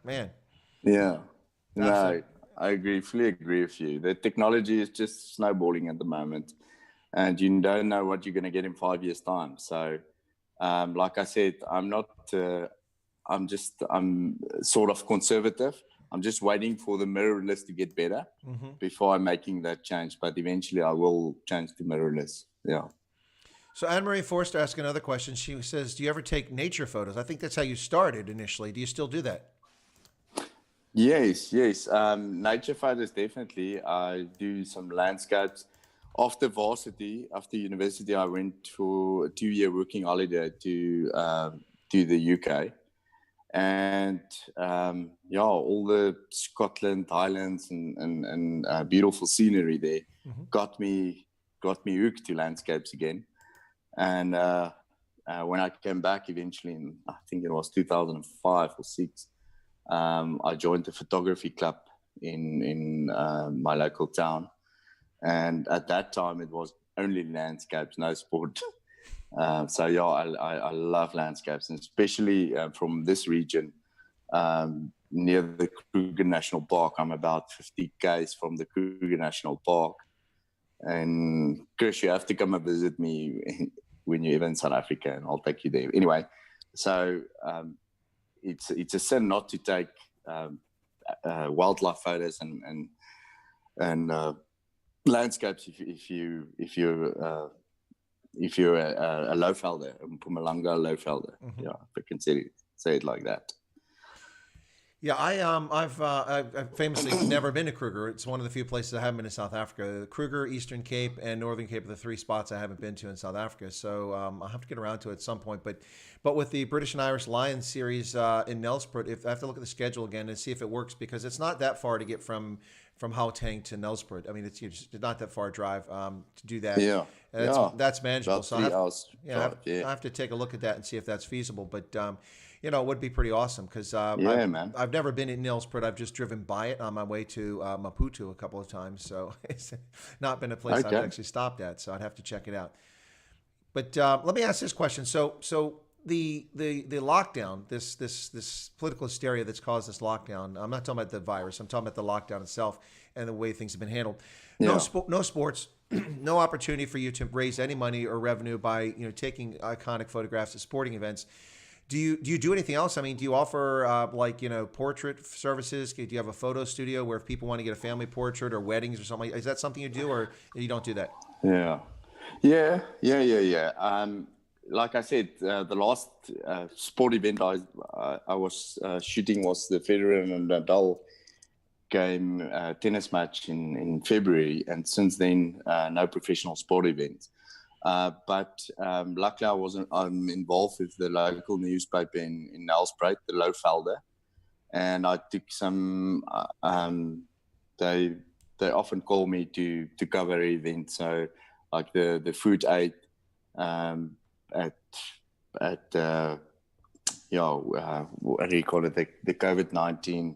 man. Yeah, no, I fully agree with you. The technology is just snowballing at the moment, and you don't know what you're going to get in 5 years' time. So, like I said, I'm sort of conservative. I'm just waiting for the mirrorless to get better before I'm making that change. But eventually I will change to mirrorless. Yeah. So Anne-Marie Forster asked another question. She says, do you ever take nature photos? I think that's how you started initially. Do you still do that? Yes. Nature photos, definitely. I do some landscapes. After university, I went for a 2-year working holiday to the UK. And all the Scotland, Highlands, and beautiful scenery there got me hooked to landscapes again. And when I came back eventually, in I think it was 2005 or 6, I joined the photography club in my local town. And at that time, it was only landscapes, no sport. I love landscapes, and especially from this region near the Kruger National Park. I'm about 50 km from the Kruger National Park. And Chris, you have to come and visit me when you're ever in South Africa, and I'll take you there. Anyway, so it's a sin not to take wildlife photos and landscapes if you're a Lowvelder, Mpumalanga Lowvelder. Yeah, if I can say it like that. Yeah, I've famously never been to Kruger. It's one of the few places I haven't been in South Africa. Kruger, Eastern Cape, and Northern Cape are the 3 spots I haven't been to in South Africa. So I'll have to get around to it at some point. But with the British and Irish Lions series in Nelspruit, I have to look at the schedule again and see if it works, because it's not that far to get from Gauteng to Nelspruit. I mean, it's not that far a drive to do that. Yeah. That's manageable. About so 3 hours. I have to take a look at that and see if that's feasible. But it would be pretty awesome because man. I've never been in Nelspruit. I've just driven by it on my way to Maputo a couple of times. So it's not been a place I've actually stopped at. So I'd have to check it out. But let me ask this question. So the lockdown, this political hysteria that's caused this lockdown. I'm not talking about the virus. I'm talking about the lockdown itself and the way things have been handled. Yeah. No sports, no opportunity for you to raise any money or revenue by taking iconic photographs at sporting events. Do you do anything else? I mean, do you offer portrait services? Do you have a photo studio where if people want to get a family portrait or weddings or something, is that something you do, or you don't do that? Yeah. Like I said, the last sport event I was shooting was the Federer and Nadal game tennis match in February, and since then no professional sport events. But luckily I'm involved with the local newspaper in Nelspruit, the Lowvelder, and I took some. They often call me to cover events, so like the food aid at what do you call it, the COVID-19.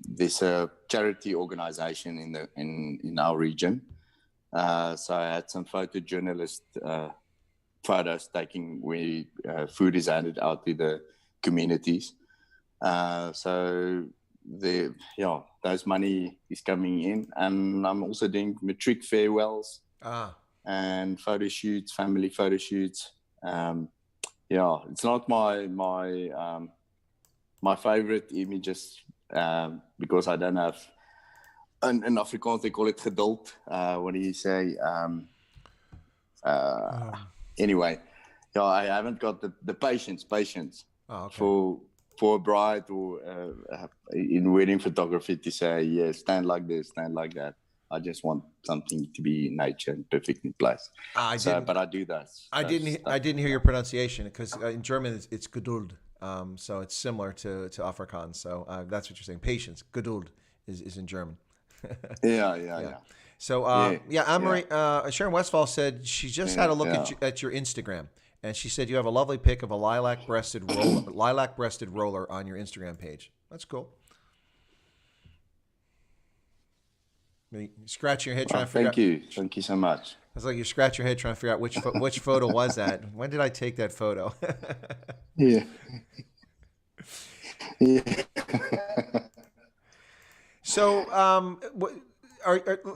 There's a charity organization in our region. So I had some photojournalist photos taking where food is handed out to the communities. So those money is coming in, and I'm also doing matric farewells and photo shoots, family photo shoots. It's not my favorite images because I don't have. In Afrikaans, they call it geduld. What do you say? Anyway, I haven't got the patience for a bride or in wedding photography to say, yeah, stand like this, stand like that. I just want something to be in nature and perfectly placed. But I do that. I didn't hear your pronunciation because in German it's geduld. So it's similar to Afrikaans. So that's what you're saying. Patience, geduld is in German. Yeah. So Anne-Marie, Sharon Westphal said she just had a look at your Instagram, and she said you have a lovely pic of a lilac-breasted roller on your Instagram page. That's cool. You scratch your head trying to figure out. Thank you so much. It's like you scratch your head trying to figure out which photo was that. When did I take that photo? Yeah. So,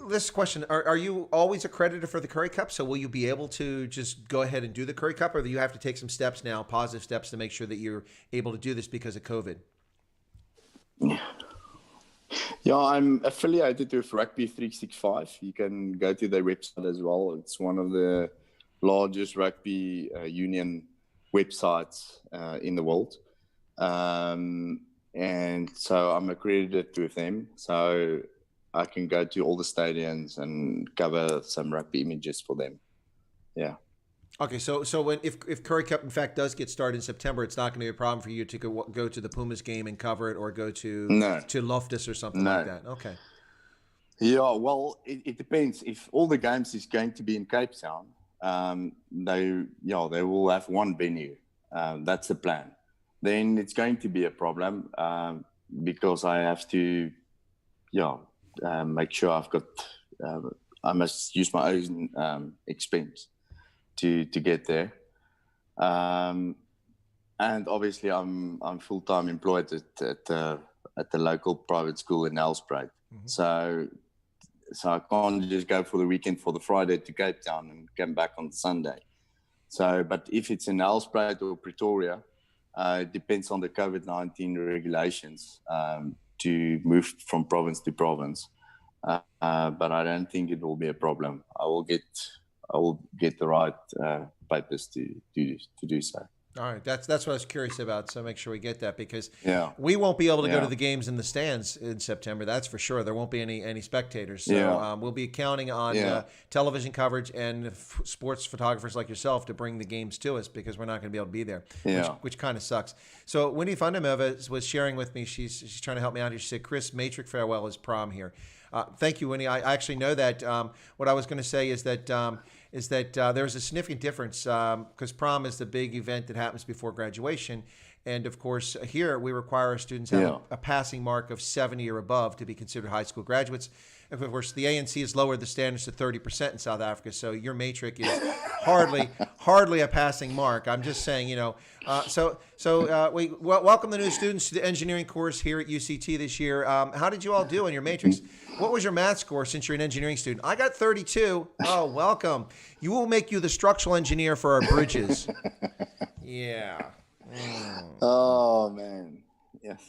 this question: Are you always accredited for the Currie Cup? So, will you be able to just go ahead and do the Currie Cup, or do you have to take some steps now, positive steps, to make sure that you're able to do this because of COVID? Yeah, I'm affiliated with Rugby 365. You can go to their website as well. It's one of the largest rugby union websites in the world. And so I'm accredited with them. So I can go to all the stadiums and cover some rugby images for them. Yeah. Okay, so if Currie Cup in fact does get started in September, it's not going to be a problem for you to go to the Pumas game and cover it, or go to Loftus or something like that. Okay. Yeah, well, it depends. If all the games is going to be in Cape Town, they will have one venue. That's the plan. Then it's going to be a problem because I have to, make sure I've got. I must use my own expense to get there, and obviously I'm full-time employed at the local private school in Nelspruit. Mm-hmm. So I can't just go for the weekend for the Friday to Cape Town and come back on Sunday. So, but if it's in Nelspruit or Pretoria, it depends on the COVID-19 regulations to move from province to province. But I don't think it will be a problem. I will get the right papers to do so. All right, that's what I was curious about. So make sure we get that, because we won't be able to go to the games in the stands in September. That's for sure. There won't be any spectators. So we'll be counting on television coverage and sports photographers like yourself to bring the games to us, because we're not going to be able to be there, which kind of sucks. So Wendy Fundameva was sharing with me. She's trying to help me out here. She said, "Chris, matric farewell is prom here." Thank you, Winnie. I actually know that. What I was going to say is that there's a significant difference, because prom is the big event that happens before graduation, And of course, here we require our students to have a passing mark of 70 or above to be considered high school graduates. Of course, the ANC has lowered the standards to 30% in South Africa, so your matric is hardly a passing mark. I'm just saying, we welcome the new students to the engineering course here at UCT this year. How did you all do on your matrix? What was your math score since you're an engineering student? I got 32. Oh, welcome. You will make you the structural engineer for our bridges. Yeah. Oh, man. Yes.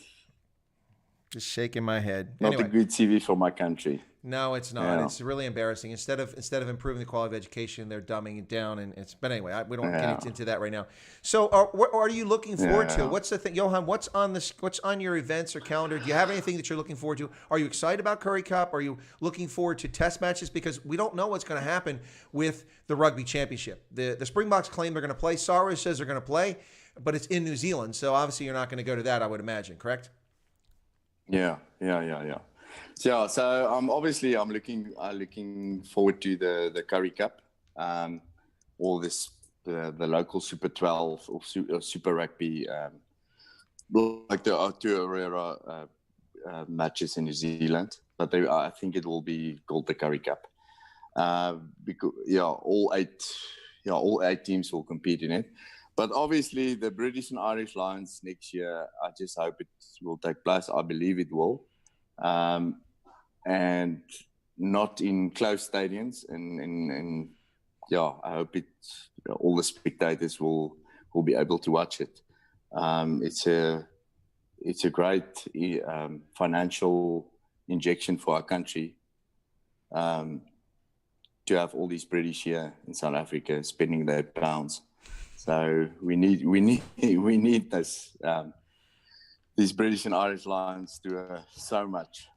Just shaking my head. Not a good CV for my country. No, it's not. Yeah. It's really embarrassing. Instead of improving the quality of education, they're dumbing it down. But anyway, we don't get into that right now. So, what are you looking forward to? What's the thing, Johan? What's on your events or calendar? Do you have anything that you're looking forward to? Are you excited about Currie Cup? Are you looking forward to test matches? Because we don't know what's going to happen with the Rugby Championship. The Springboks claim they're going to play. Sarwa says they're going to play, but it's in New Zealand, so obviously you're not going to go to that, I would imagine. Correct? Yeah. So I'm looking forward to the Currie Cup, or the local Super 12 or Super Rugby, like the two Aurora matches in New Zealand. But I think it will be called the Currie Cup, because all eight teams will compete in it. But obviously, the British and Irish Lions next year, I just hope it will take place. I believe it will. And not in closed stadiums. And I hope all the spectators will be able to watch it. It's a great financial injection for our country, to have all these British here in South Africa spending their pounds. So we need this. These British and Irish Lions do so much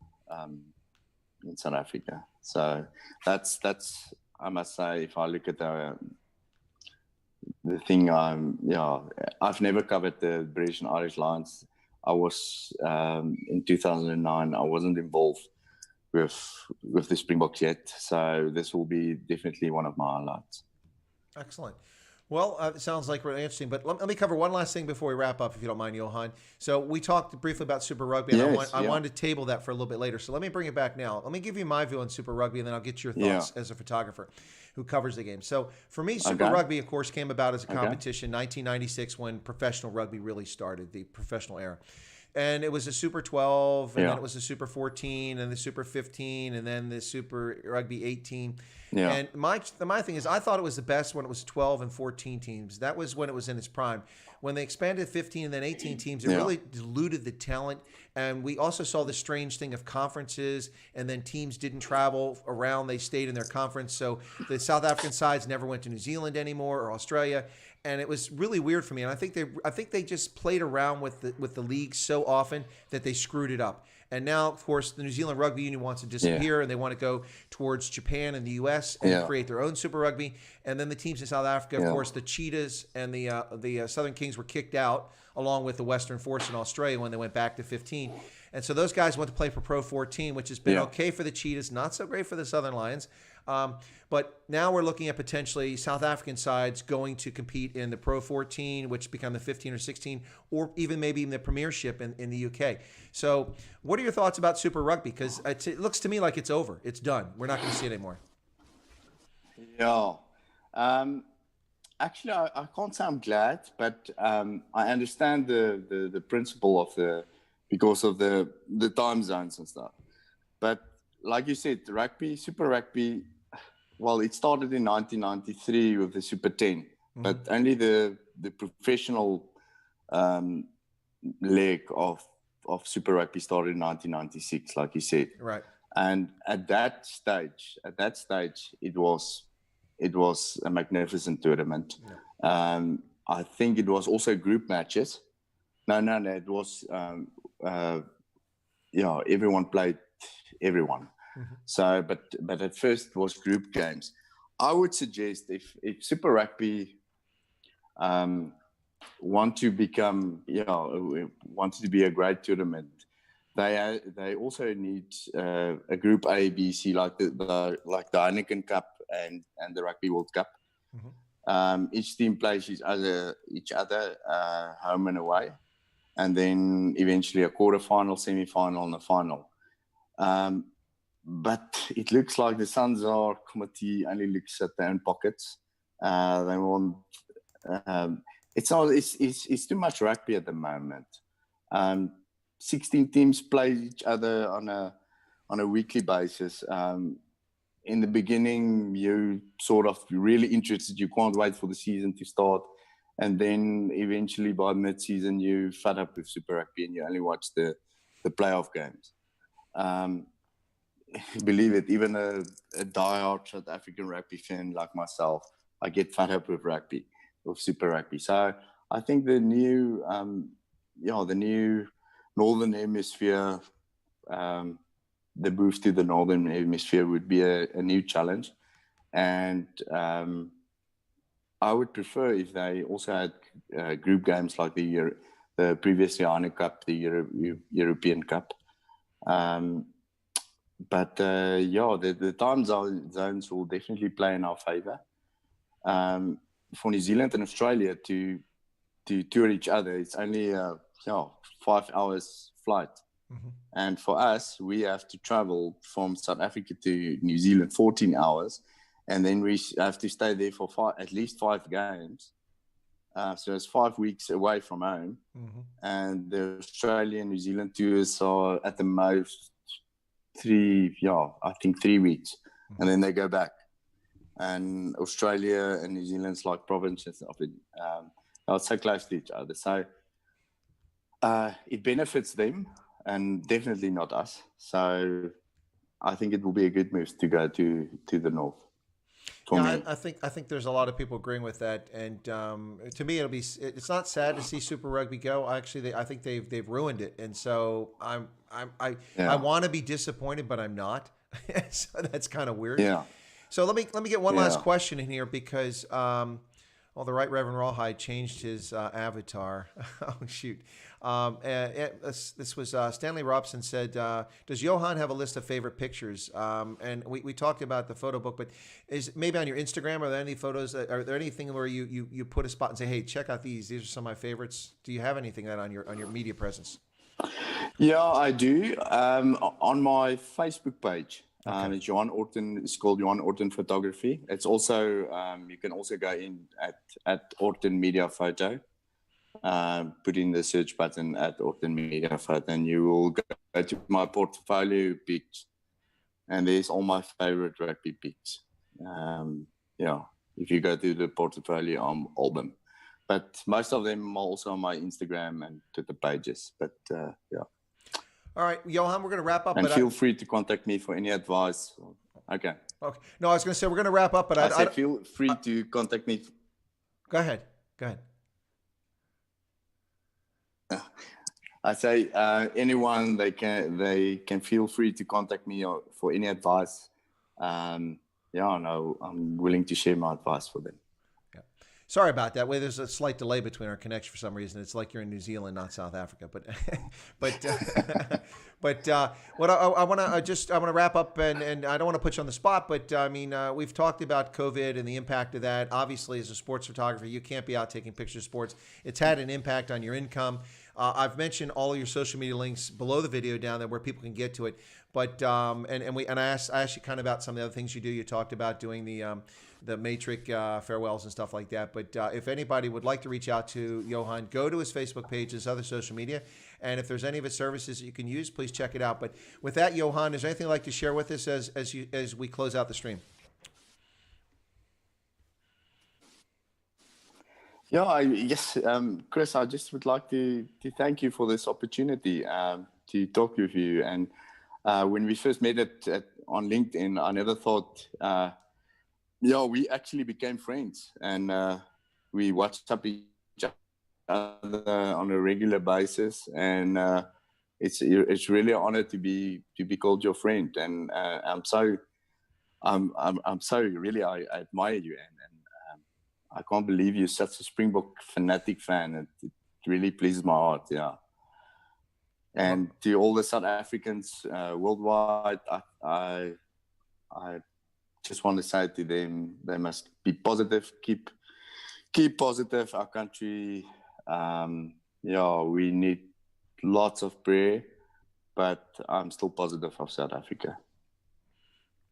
in South Africa. So that's I must say, if I look at the thing, I've never covered the British and Irish Lions. I was in 2009. I wasn't involved with the Springboks yet. So this will be definitely one of my highlights. Excellent. Well, it sounds like really interesting, but let me cover one last thing before we wrap up, if you don't mind, Johan. So we talked briefly about Super Rugby, and I wanted to table that for a little bit later. So let me bring it back now. Let me give you my view on Super Rugby, and then I'll get your thoughts as a photographer who covers the game. So for me, Super Rugby, of course, came about as a competition in 1996 when professional rugby really started, the professional era. And it was a Super 12, and then it was a Super 14, and the Super 15, and then the Super Rugby 18. Yeah. And my thing is, I thought it was the best when it was 12 and 14 teams. That was when it was in its prime. When they expanded 15 and then 18 teams, it really diluted the talent. And we also saw the strange thing of conferences, and then teams didn't travel around. They stayed in their conference. So the South African sides never went to New Zealand anymore or Australia. And it was really weird for me. And I think they just played around with the league so often that they screwed it up. And now, of course, the New Zealand Rugby Union wants to disappear, and they want to go towards Japan and the U.S. and create their own Super Rugby. And then the teams in South Africa, of course, the Cheetahs and the Southern Kings were kicked out, along with the Western Force in Australia when they went back to 15. And so those guys went to play for Pro 14, which has been okay for the Cheetahs, not so great for the Southern Lions. But now we're looking at potentially South African sides going to compete in the Pro 14, which become the 15 or 16, or even maybe in the Premiership in the UK. So what are your thoughts about Super Rugby? Because it looks to me like it's over. It's done. We're not going to see it anymore. Yeah. Actually, I can't say I'm glad, but I understand the principle of because of the time zones and stuff. But like you said, rugby, Super Rugby, well, it started in 1993 with the Super 10, but only the professional leg of Super Rugby started in 1996, like you said. Right. And at that stage, it was a magnificent tournament. Yeah. I think it was also group matches. No, it was everyone played everyone. Mm-hmm. So, but at first it was group games. I would suggest if Super Rugby want to be a great tournament, they also need a Group A, B, C, like the Heineken Cup and the Rugby World Cup. Mm-hmm. Each team plays each other home and away. and then eventually a quarterfinal, semi-final, and a final. But it looks like the Sanzar committee only looks at their own pockets. They want it's too much rugby at the moment. 16 teams play each other on a weekly basis. In the beginning, you sort of really interested. You can't wait for the season to start. And then eventually by mid-season, you fed up with Super Rugby and you only watch the playoff games. Believe it, even a diehard South African rugby fan like myself, I get fed up with rugby, with Super Rugby. So I think the new Northern Hemisphere, the move to the Northern Hemisphere would be a new challenge. And I would prefer if they also had group games like the previous Johann Cup, the European Cup. But the time zones will definitely play in our favor. For New Zealand and Australia to tour each other, it's only 5 hours flight. Mm-hmm. And for us, we have to travel from South Africa to New Zealand 14 hours. And then we have to stay there for at least 5 games. So it's 5 weeks away from home. Mm-hmm. And the Australia and New Zealand tours are at the most 3 weeks. Mm-hmm. And then they go back. And Australia and New Zealand's like provinces of it. Are so close to each other. So it benefits them and definitely not us. So I think it will be a good move to go to the north. I think there's a lot of people agreeing with that, and to me, it's not sad to see Super Rugby go. Actually, I think they've ruined it, and so I want to be disappointed, but I'm not. So that's kind of weird. Yeah. So let me get one last question in here because the Right Reverend Rawhide changed his avatar. Oh shoot. This was Stanley Robson said, does Johan have a list of favorite pictures? And we talked about the photo book, but is maybe on your Instagram, are there any photos, are there anything where you put a spot and say, hey, check out these are some of my favorites? Do you have anything that on your media presence? Yeah, I do. On my Facebook page, okay. It's Johan Orton. It's called Johan Orton Photography. It's also, you can also go in at Orton Media Photo. Put in the search button at Orton Media Photo, and you will go to my portfolio pics, and there's all my favorite rugby pics. If you go to the portfolio album, but most of them are also on my Instagram and Twitter pages. But All right, Johan, we're going to wrap up. And feel free to contact me for any advice. Okay. No, I was going to say we're going to wrap up, but I feel free to contact me. Go ahead. I say anyone they can feel free to contact me for any advice. I'm willing to share my advice for them. Yeah. Sorry about that. There's a slight delay between our connection for some reason. It's like you're in New Zealand, not South Africa. But what I want to wrap up, and I don't want to put you on the spot, but I mean, we've talked about COVID and the impact of that. Obviously, as a sports photographer, you can't be out taking pictures of sports. It's had an impact on your income. I've mentioned all of your social media links below the video down there where people can get to it. But I asked you kind of about some of the other things you do. You talked about doing the Matrix farewells and stuff like that. But if anybody would like to reach out to Johan, go to his Facebook page, his other social media, and if there's any of his services that you can use, please check it out. But with that, Johan, is there anything you'd like to share with us as we close out the stream? Yes, Chris, I just would like to thank you for this opportunity to talk with you. And when we first met on LinkedIn, I never thought, we actually became friends, and we WhatsApp each other on a regular basis. And it's really an honor to be called your friend. And I admire you. I can't believe you're such a Springbok fanatic fan. It really pleases my heart, yeah. And to all the South Africans worldwide, I just want to say to them, they must be positive, keep positive. Our country Yeah, we need lots of prayer, but I'm still positive of South Africa.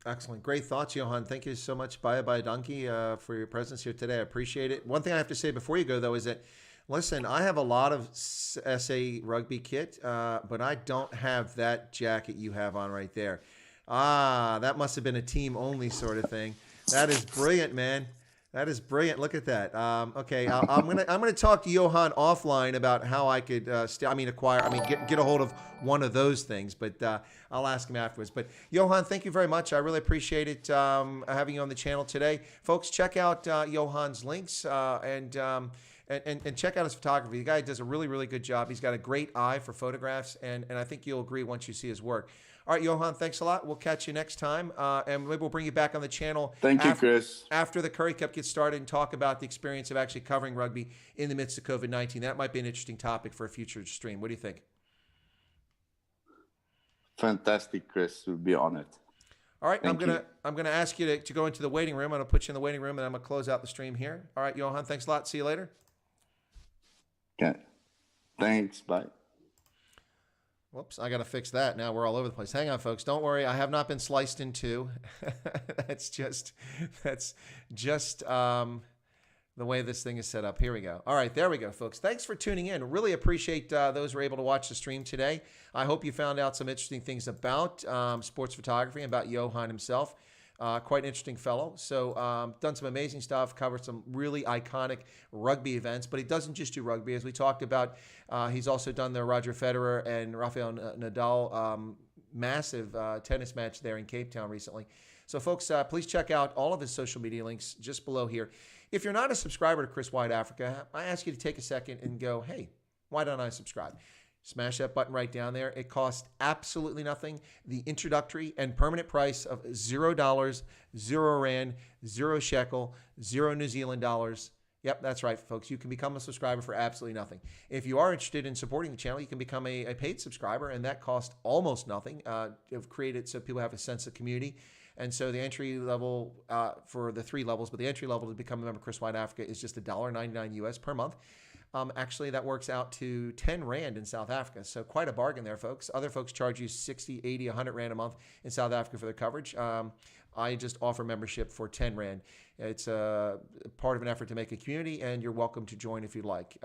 Excellent. Great thoughts, Johan. Thank you so much, Bye Donkey, for your presence here today. I appreciate it. One thing I have to say before you go, though, is that, listen, I have a lot of SA rugby kit, but I don't have that jacket you have on right there. Ah, that must have been a team only sort of thing. That is brilliant, man. That is brilliant. Look at that. Okay, I'm gonna talk to Johan offline about how I could acquire. Get a hold of one of those things. But I'll ask him afterwards. But Johan, thank you very much. I really appreciate it having you on the channel today, folks. Check out Johan's links and check out his photography. The guy does a really good job. He's got a great eye for photographs, and I think you'll agree once you see his work. All right, Johan, thanks a lot. We'll catch you next time, and maybe we'll bring you back on the channel. Thank you, Chris. After the Currie Cup gets started and talk about the experience of actually covering rugby in the midst of COVID-19. That might be an interesting topic for a future stream. What do you think? Fantastic, Chris. We'll be on it. All right, I'm gonna ask you to go into the waiting room. I'm gonna put you in the waiting room, and I'm gonna close out the stream here. All right, Johan, thanks a lot. See you later. Okay. Thanks. Bye. Whoops, I got to fix that. Now we're all over the place. Hang on, folks. Don't worry. I have not been sliced in two. that's just the way this thing is set up. Here we go. All right, there we go, folks. Thanks for tuning in. Really appreciate those who were able to watch the stream today. I hope you found out some interesting things about sports photography and about Johan himself. Quite an interesting fellow. So done some amazing stuff, covered some really iconic rugby events, but he doesn't just do rugby. As we talked about, he's also done the Roger Federer and Rafael Nadal massive tennis match there in Cape Town recently. So folks, please check out all of his social media links just below here. If you're not a subscriber to Chris Wide Africa, I ask you to take a second and go, hey, why don't I subscribe? Smash that button right down there. It costs absolutely nothing. The introductory and permanent price of $0, 0 rand, 0 shekel, 0 New Zealand dollars. Yep, that's right, folks. You can become a subscriber for absolutely nothing. If you are interested in supporting the channel, you can become a paid subscriber, and that costs almost nothing. I've created so people have a sense of community. And so the entry level for the 3 levels, but the entry level to become a member of Chris Wide Africa is just $1.99 US per month. Actually, that works out to 10 Rand in South Africa. So quite a bargain there, folks. Other folks charge you 60, 80, 100 Rand a month in South Africa for their coverage. I just offer membership for 10 Rand. It's part of an effort to make a community, and you're welcome to join if you'd like.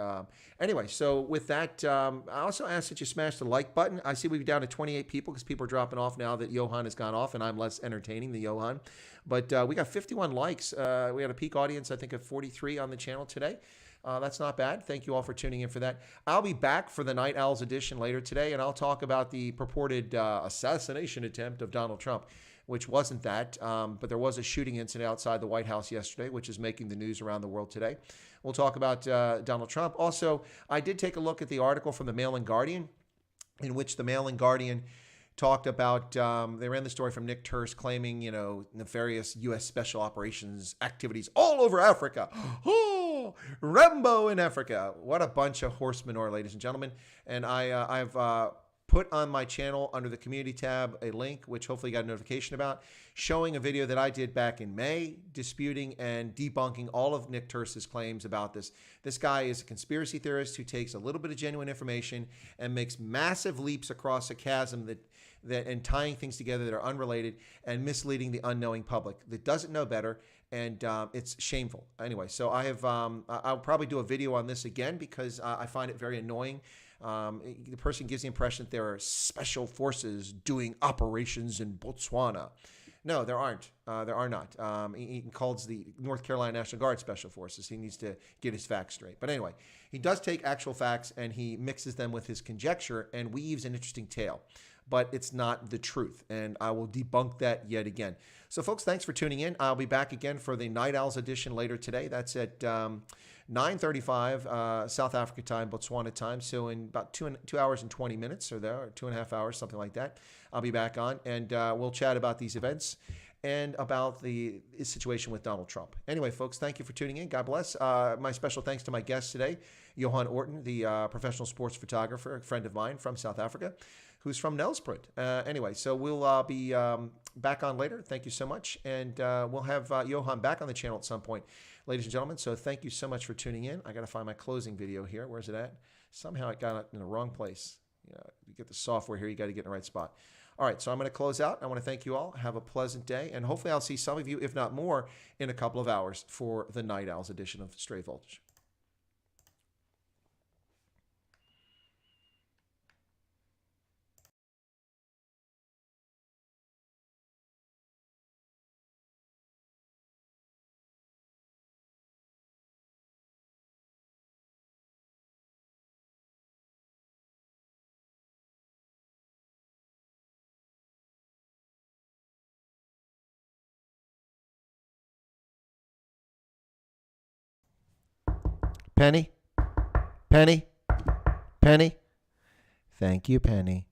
Anyway, so with that, I also ask that you smash the like button. I see we've down to 28 people because people are dropping off now that Johan has gone off, and I'm less entertaining than Johan. But we got 51 likes. We had a peak audience, I think, of 43 on the channel today. That's not bad. Thank you all for tuning in for that. I'll be back for the Night Owls edition later today, and I'll talk about the purported assassination attempt of Donald Trump, which wasn't that, but there was a shooting incident outside the White House yesterday, which is making the news around the world today. We'll talk about Donald Trump. Also, I did take a look at the article from the Mail and Guardian, in which the Mail and Guardian talked about, they ran the story from Nick Turse claiming, nefarious U.S. special operations activities all over Africa. Oh, Rambo in Africa. What a bunch of horse manure, ladies and gentlemen. And I've put on my channel under the community tab a link, which hopefully you got a notification about, showing a video that I did back in May, disputing and debunking all of Nick Turse's claims about this. This guy is a conspiracy theorist who takes a little bit of genuine information and makes massive leaps across a chasm and tying things together that are unrelated and misleading the unknowing public that doesn't know better, and it's shameful. Anyway, so I'll probably do a video on this again because I find it very annoying. The person gives the impression that there are special forces doing operations in Botswana. No, there aren't. There are not. He calls the North Carolina National Guard Special Forces. He needs to get his facts straight. But anyway, he does take actual facts and he mixes them with his conjecture and weaves an interesting tale. But it's not the truth, and I will debunk that yet again. So, folks, thanks for tuning in. I'll be back again for the Night Owls edition later today. That's at 9:35 South Africa time, Botswana time. So in about 2 hours and 20 minutes or 2.5 hours, something like that, I'll be back on, and we'll chat about these events and about the situation with Donald Trump. Anyway, folks, thank you for tuning in. God bless. My special thanks to my guest today, Johan Orton, the professional sports photographer, a friend of mine from South Africa, who's from Nelspruit. Anyway, so we'll be back on later. Thank you so much. And we'll have Johan back on the channel at some point, ladies and gentlemen. So thank you so much for tuning in. I got to find my closing video here. Where's it at? Somehow it got it in the wrong place. You get the software here, you got to get in the right spot. All right, so I'm going to close out. I want to thank you all. Have a pleasant day, and hopefully I'll see some of you, if not more, in a couple of hours for the Night Owls edition of Straight Voltage. Penny? Penny? Penny? Thank you, Penny.